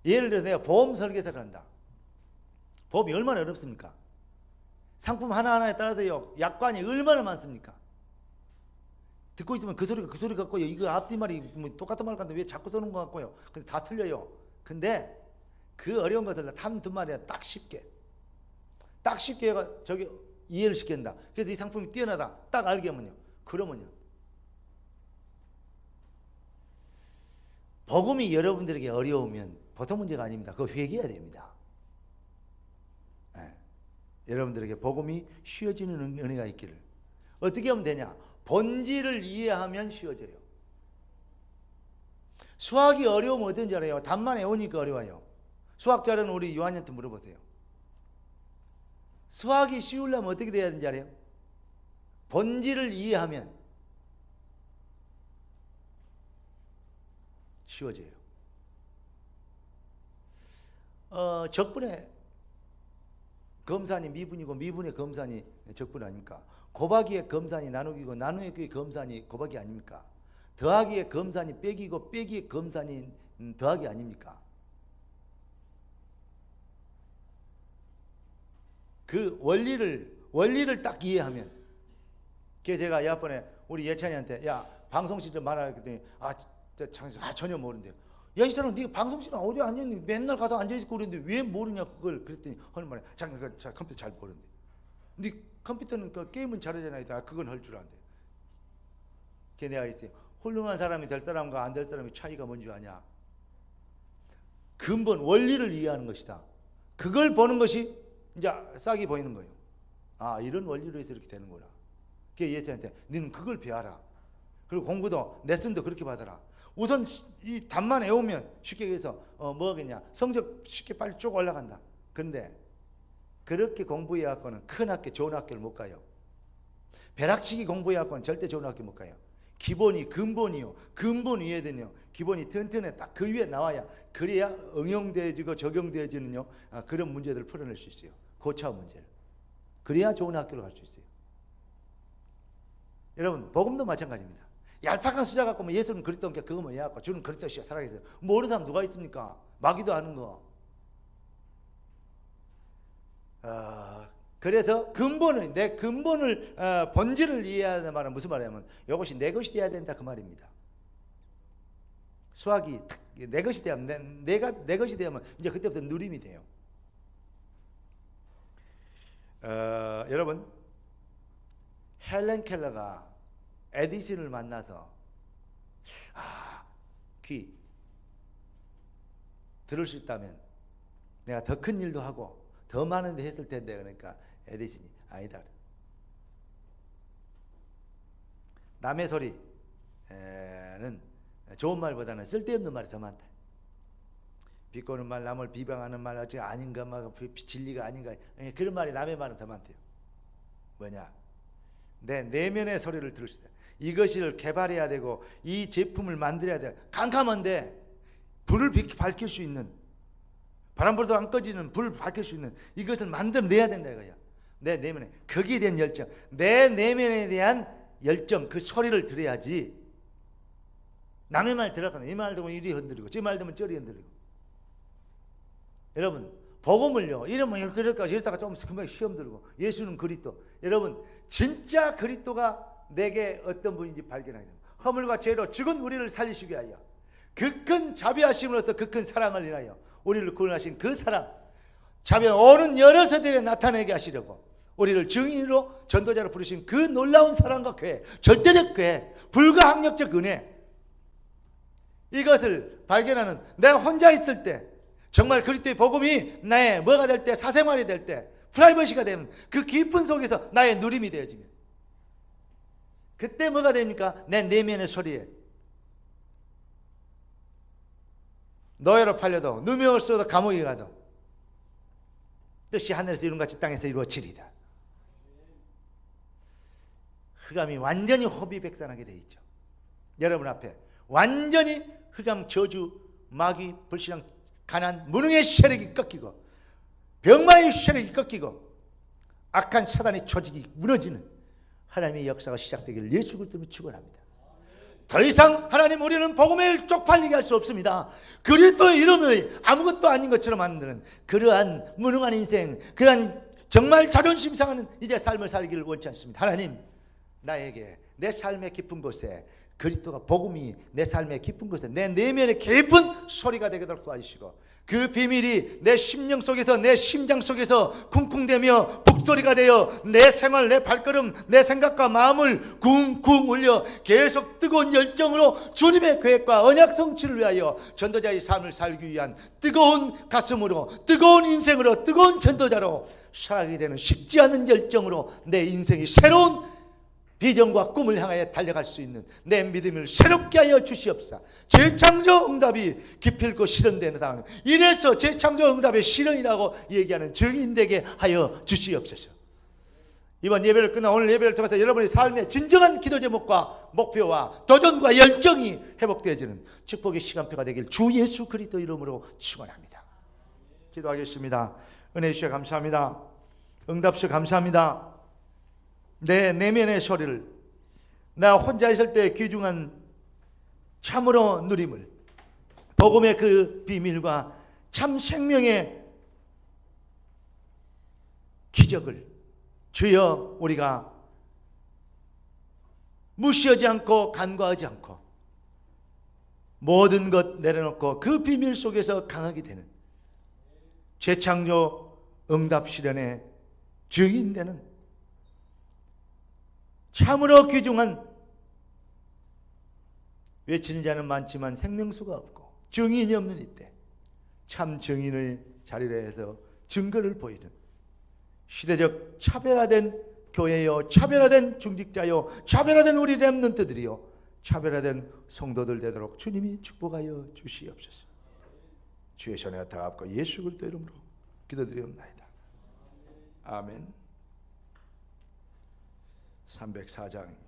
예를 들어서 내가 보험 설계사를 한다. 보험이 얼마나 어렵습니까? 상품 하나하나에 따라서요, 약관이 얼마나 많습니까? 듣고 있으면 그 소리 같고요, 이거 앞뒤말이 뭐 똑같은 말 같은데 왜 자꾸 써놓은 것 같고요. 근데 다 틀려요. 근데 그 어려운 것을 한 두 마리에 딱 쉽게 저기 이해를 시킨다. 그래서 이 상품이 뛰어나다 딱 알게 하면요, 그러면요 복음이 여러분들에게 어려우면 보통 문제가 아닙니다. 그거 회개해야 됩니다. 여러분들에게 복음이 쉬워지는 은혜가 있기를. 어떻게 하면 되냐? 본질을 이해하면 쉬워져요. 수학이 어려우면 어떤지 알아요? 답만 외우니까 어려워요. 수학자는 우리 요한이한테 물어보세요. 수학이 쉬우려면 어떻게 돼야 되는지 알아요? 본질을 이해하면 쉬워져요. 적분에 검산이 미분이고 미분의 검산이 적분 아닙니까? 곱하기의 검산이 나누기고 나누기의 검산이 곱하기 아닙니까? 더하기의 검산이 빼기고 빼기의 검산이 더하기 아닙니까? 그 원리를 딱 이해하면, 그래서 제가 이번에 우리 예찬이한테 야 방송실 좀 말하라 했더니 전혀 모른대요. 야, 이 사람 네가 방송실은 어디 앉았니? 맨날 가서 앉아있고 그러는데 왜 모르냐 그걸. 그랬더니 하는 말에 자기가 컴퓨터 잘 보는데. 네 컴퓨터는 그 게임은 잘하잖아요. 그건 할 줄 안대. 걔 내가 있어요. 훌륭한 사람이 될 사람과 안 될 사람의 차이가 뭔지 아냐? 근본 원리를 이해하는 것이다. 그걸 보는 것이 이제 싹이 보이는 거예요. 아, 이런 원리로 해서 이렇게 되는구나. 걔 예찬한테 너는 그걸 배워라. 그리고 공부도 레슨도 그렇게 받아라. 우선 이 답만 외우면 쉽게 얘기해서 뭐겠냐, 성적 쉽게 빨리 쭉 올라간다. 그런데 그렇게 공부해갖고는 큰 학교, 좋은 학교를 못 가요. 벼락치기 공부해갖고는 절대 좋은 학교 못 가요. 기본이 근본이요. 근본 위에 되요. 기본이 튼튼해. 딱 그 위에 나와야, 그래야 응용되어지고 적용되어지는요. 그런 문제들을 풀어낼 수 있어요. 고차원 문제를. 그래야 좋은 학교로 갈 수 있어요. 여러분, 복음도 마찬가지입니다. 얄팍한 수자 갖고 뭐 예수는 그리스도니까 그거 뭐 해갖고 주는 그리스도시야 살아계세요. 모르는 사람 누가 있습니까? 마귀도 아는 거. 그래서 근본을, 내 근본을, 본질을 이해해야 하는 말은 무슨 말이냐면 이것이 내 것이 돼야 된다 그 말입니다. 수학이 내 것이 되면, 내 것이 되면 이제 그때부터 누림이 돼요. 여러분, 헬렌 켈러가 에디슨을 만나서 귀 들을 수 있다면 내가 더 큰 일도 하고 더 많은 데 했을 텐데, 그러니까 에디슨이 아니다. 남의 소리는 좋은 말보다는 쓸데없는 말이 더 많다. 비꼬는 말, 남을 비방하는 말, 아닌가, 막 진리가 아닌가, 그런 말이 남의 말은 더 많대요. 뭐냐? 내 내면의 소리를 들을 수 있다. 이것을 개발해야 되고 이 제품을 만들어야 돼. 캄캄한데 불을 밝힐 수 있는, 바람 불어도 안 꺼지는 불을 밝힐 수 있는 이것을 만들어내야 된다 이거야. 내 내면에 거기에 대한 열정, 내 내면에 대한 열정, 그 소리를 들어야지. 남의 말 들어가면 이 말 들으면 이리 흔들리고 저 말 들으면 저리 흔들리고. 여러분, 복음을요, 이러면 이러다가 좀 금방 시험 들고 예수는 그리스도. 여러분, 진짜 그리스도가 내게 어떤 분인지 발견하게 됩니다. 허물과 죄로 죽은 우리를 살리시기 위하여 그 큰 자비하심으로써 그 큰 사랑을 인하여 우리를 구원하신 그 사랑, 자비 오는 여러 세대에 나타내게 하시려고 우리를 증인으로 전도자로 부르신 그 놀라운 사랑과 괴, 절대적 괴, 불가항력적 은혜, 이것을 발견하는, 내가 혼자 있을 때 정말 그리스도의 복음이 나의 뭐가 될 때, 사생활이 될 때, 프라이버시가 되면 그 깊은 속에서 나의 누림이 되어지면 그때 뭐가 됩니까? 내 내면의 소리에 노예로 팔려도 누명을 써도 감옥에 가도 뜻이 하늘에서 이룬같이 땅에서 이루어지리다. 흑암이 완전히 호비백산하게 되어 있죠. 여러분 앞에 완전히 흑암, 저주, 마귀, 불신앙, 가난, 무능의 세력이 꺾이고 병마의 세력이 꺾이고 악한 사단의 조직이 무너지는 하나님의 역사가 시작되기를 예수 그리스도로 축원합니다. 더 이상 하나님, 우리는 복음을 쪽팔리게 할 수 없습니다. 그리스도의 이름을 아무것도 아닌 것처럼 만드는 그러한 무능한 인생, 그러한 정말 자존심 상하는 이제 삶을 살기를 원치 않습니다. 하나님, 나에게 내 삶의 깊은 곳에 그리스도가, 복음이 내 삶의 깊은 곳에, 내 내면의 깊은 소리가 되도록 도와주시고 그 비밀이 내 심령 속에서, 내 심장 속에서 쿵쿵대며 북소리가 되어 내 생활, 내 발걸음, 내 생각과 마음을 쿵쿵 울려 계속 뜨거운 열정으로 주님의 계획과 언약 성취를 위하여 전도자의 삶을 살기 위한 뜨거운 가슴으로, 뜨거운 인생으로, 뜨거운 전도자로 살아가게 되는 식지 않는 열정으로 내 인생이 새로운 비전과 꿈을 향하여 달려갈 수 있는 내 믿음을 새롭게 하여 주시옵소서. 재창조 응답이 기필코 실현되는 상황, 이래서 재창조 응답의 실현이라고 얘기하는 증인되게 하여 주시옵소서. 이번 예배를 끝나 오늘 예배를 통해서 여러분의 삶의 진정한 기도 제목과 목표와 도전과 열정이 회복되어지는 축복의 시간표가 되길 주 예수 그리스도 이름으로 축원합니다. 기도하겠습니다. 은혜 주셔서 감사합니다. 응답수 감사합니다. 내 내면의 소리를 나 혼자 있을 때 귀중한 참으로 누림을, 복음의 그 비밀과 참 생명의 기적을 주여 우리가 무시하지 않고 간과하지 않고 모든 것 내려놓고 그 비밀 속에서 강하게 되는 재창조 응답 실현의 증인되는 참으로 귀중한, 외치는 자는 많지만 생명수가 없고 증인이 없는 이때 참 증인의 자리로 해서 증거를 보이는 시대적 차별화된 교회요, 차별화된 중직자요, 차별화된 우리 렘넌트들이요, 차별화된 성도들 되도록 주님이 축복하여 주시옵소서. 주의 손에 닿았고 예수 그리스도 이름으로 기도드리옵나이다. 아멘. 304장입니다.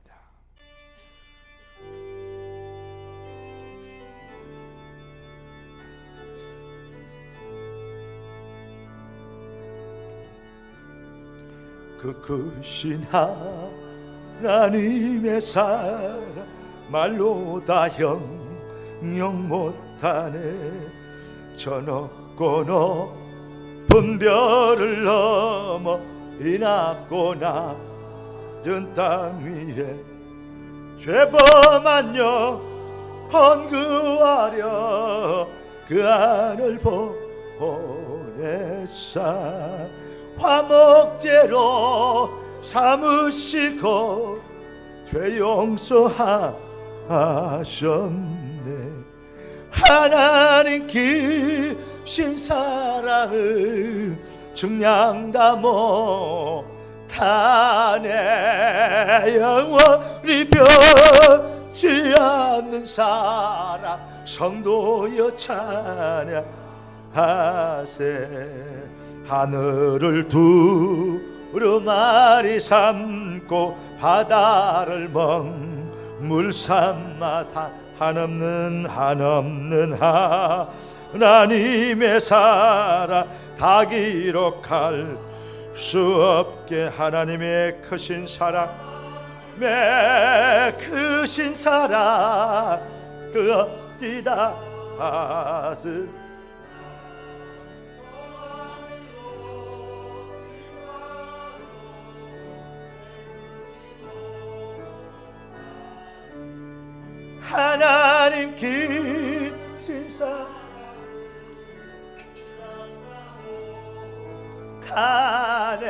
그 크신 하나님의 사랑 말로 다 형용 못하네. 저 높고 높은 별을 넘어 이 낮고 낮은 땅 위에 죄범한 영혼 구하려 그 안을 보내사 화목제로 삼으시고 죄 용서하셨네. 하나님 기신 사랑을 증량다 못하네. 영원히 변치 않는 사랑 성도여 찬양하세. 하늘을 두루마리 삼고 바다를 먹물 삼아 한없는 하나님의 사랑 다 기록할 수 없게 하나님의 크신 사랑, 크신 사랑 그 어디다 하스. 하나님 기신 사랑 가네.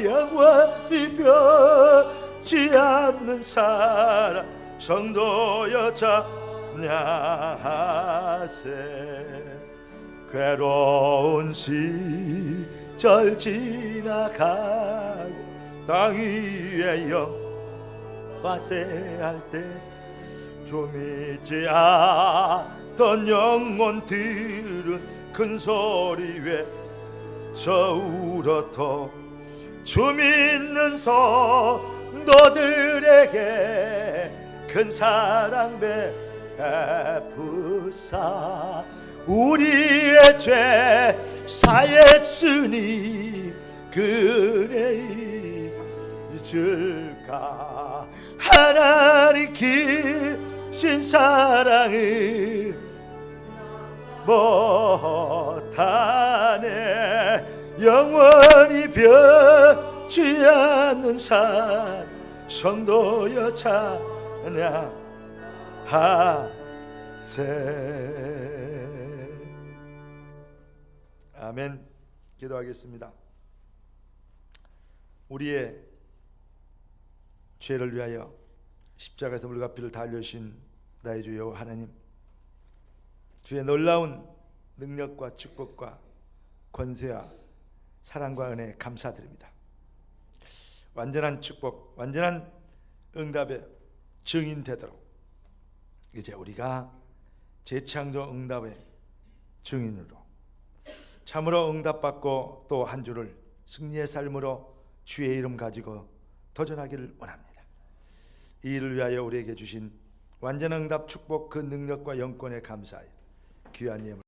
영원히 변치 않는 사랑 성도여 찬양하세. 괴로운 시절 지나가고 땅 위에 영화세할 때 주 믿지 않던 영혼들은 큰 소리 외쳐 울어도 주 믿는 성도들에게 큰 사랑 베푸사 우리의 죄 사했으니 그래 잊을까. 하나님 기신 사랑을 못하네. 영원히 변치 않는 산 성도여 찬양하세. 아멘. 기도하겠습니다. 우리의 죄를 위하여 십자가에서 물과 피를 달려주신 나의 주여 하나님, 주의 놀라운 능력과 축복과 권세와 사랑과 은혜 감사드립니다. 완전한 축복, 완전한 응답의 증인 되도록 이제 우리가 재창조 응답의 증인으로 참으로 응답받고 또 한 주를 승리의 삶으로 주의 이름 가지고 도전하기를 원합니다. 이 일을 위하여 우리에게 주신 완전 응답 축복 그 능력과 영권에 감사하여 귀한 예물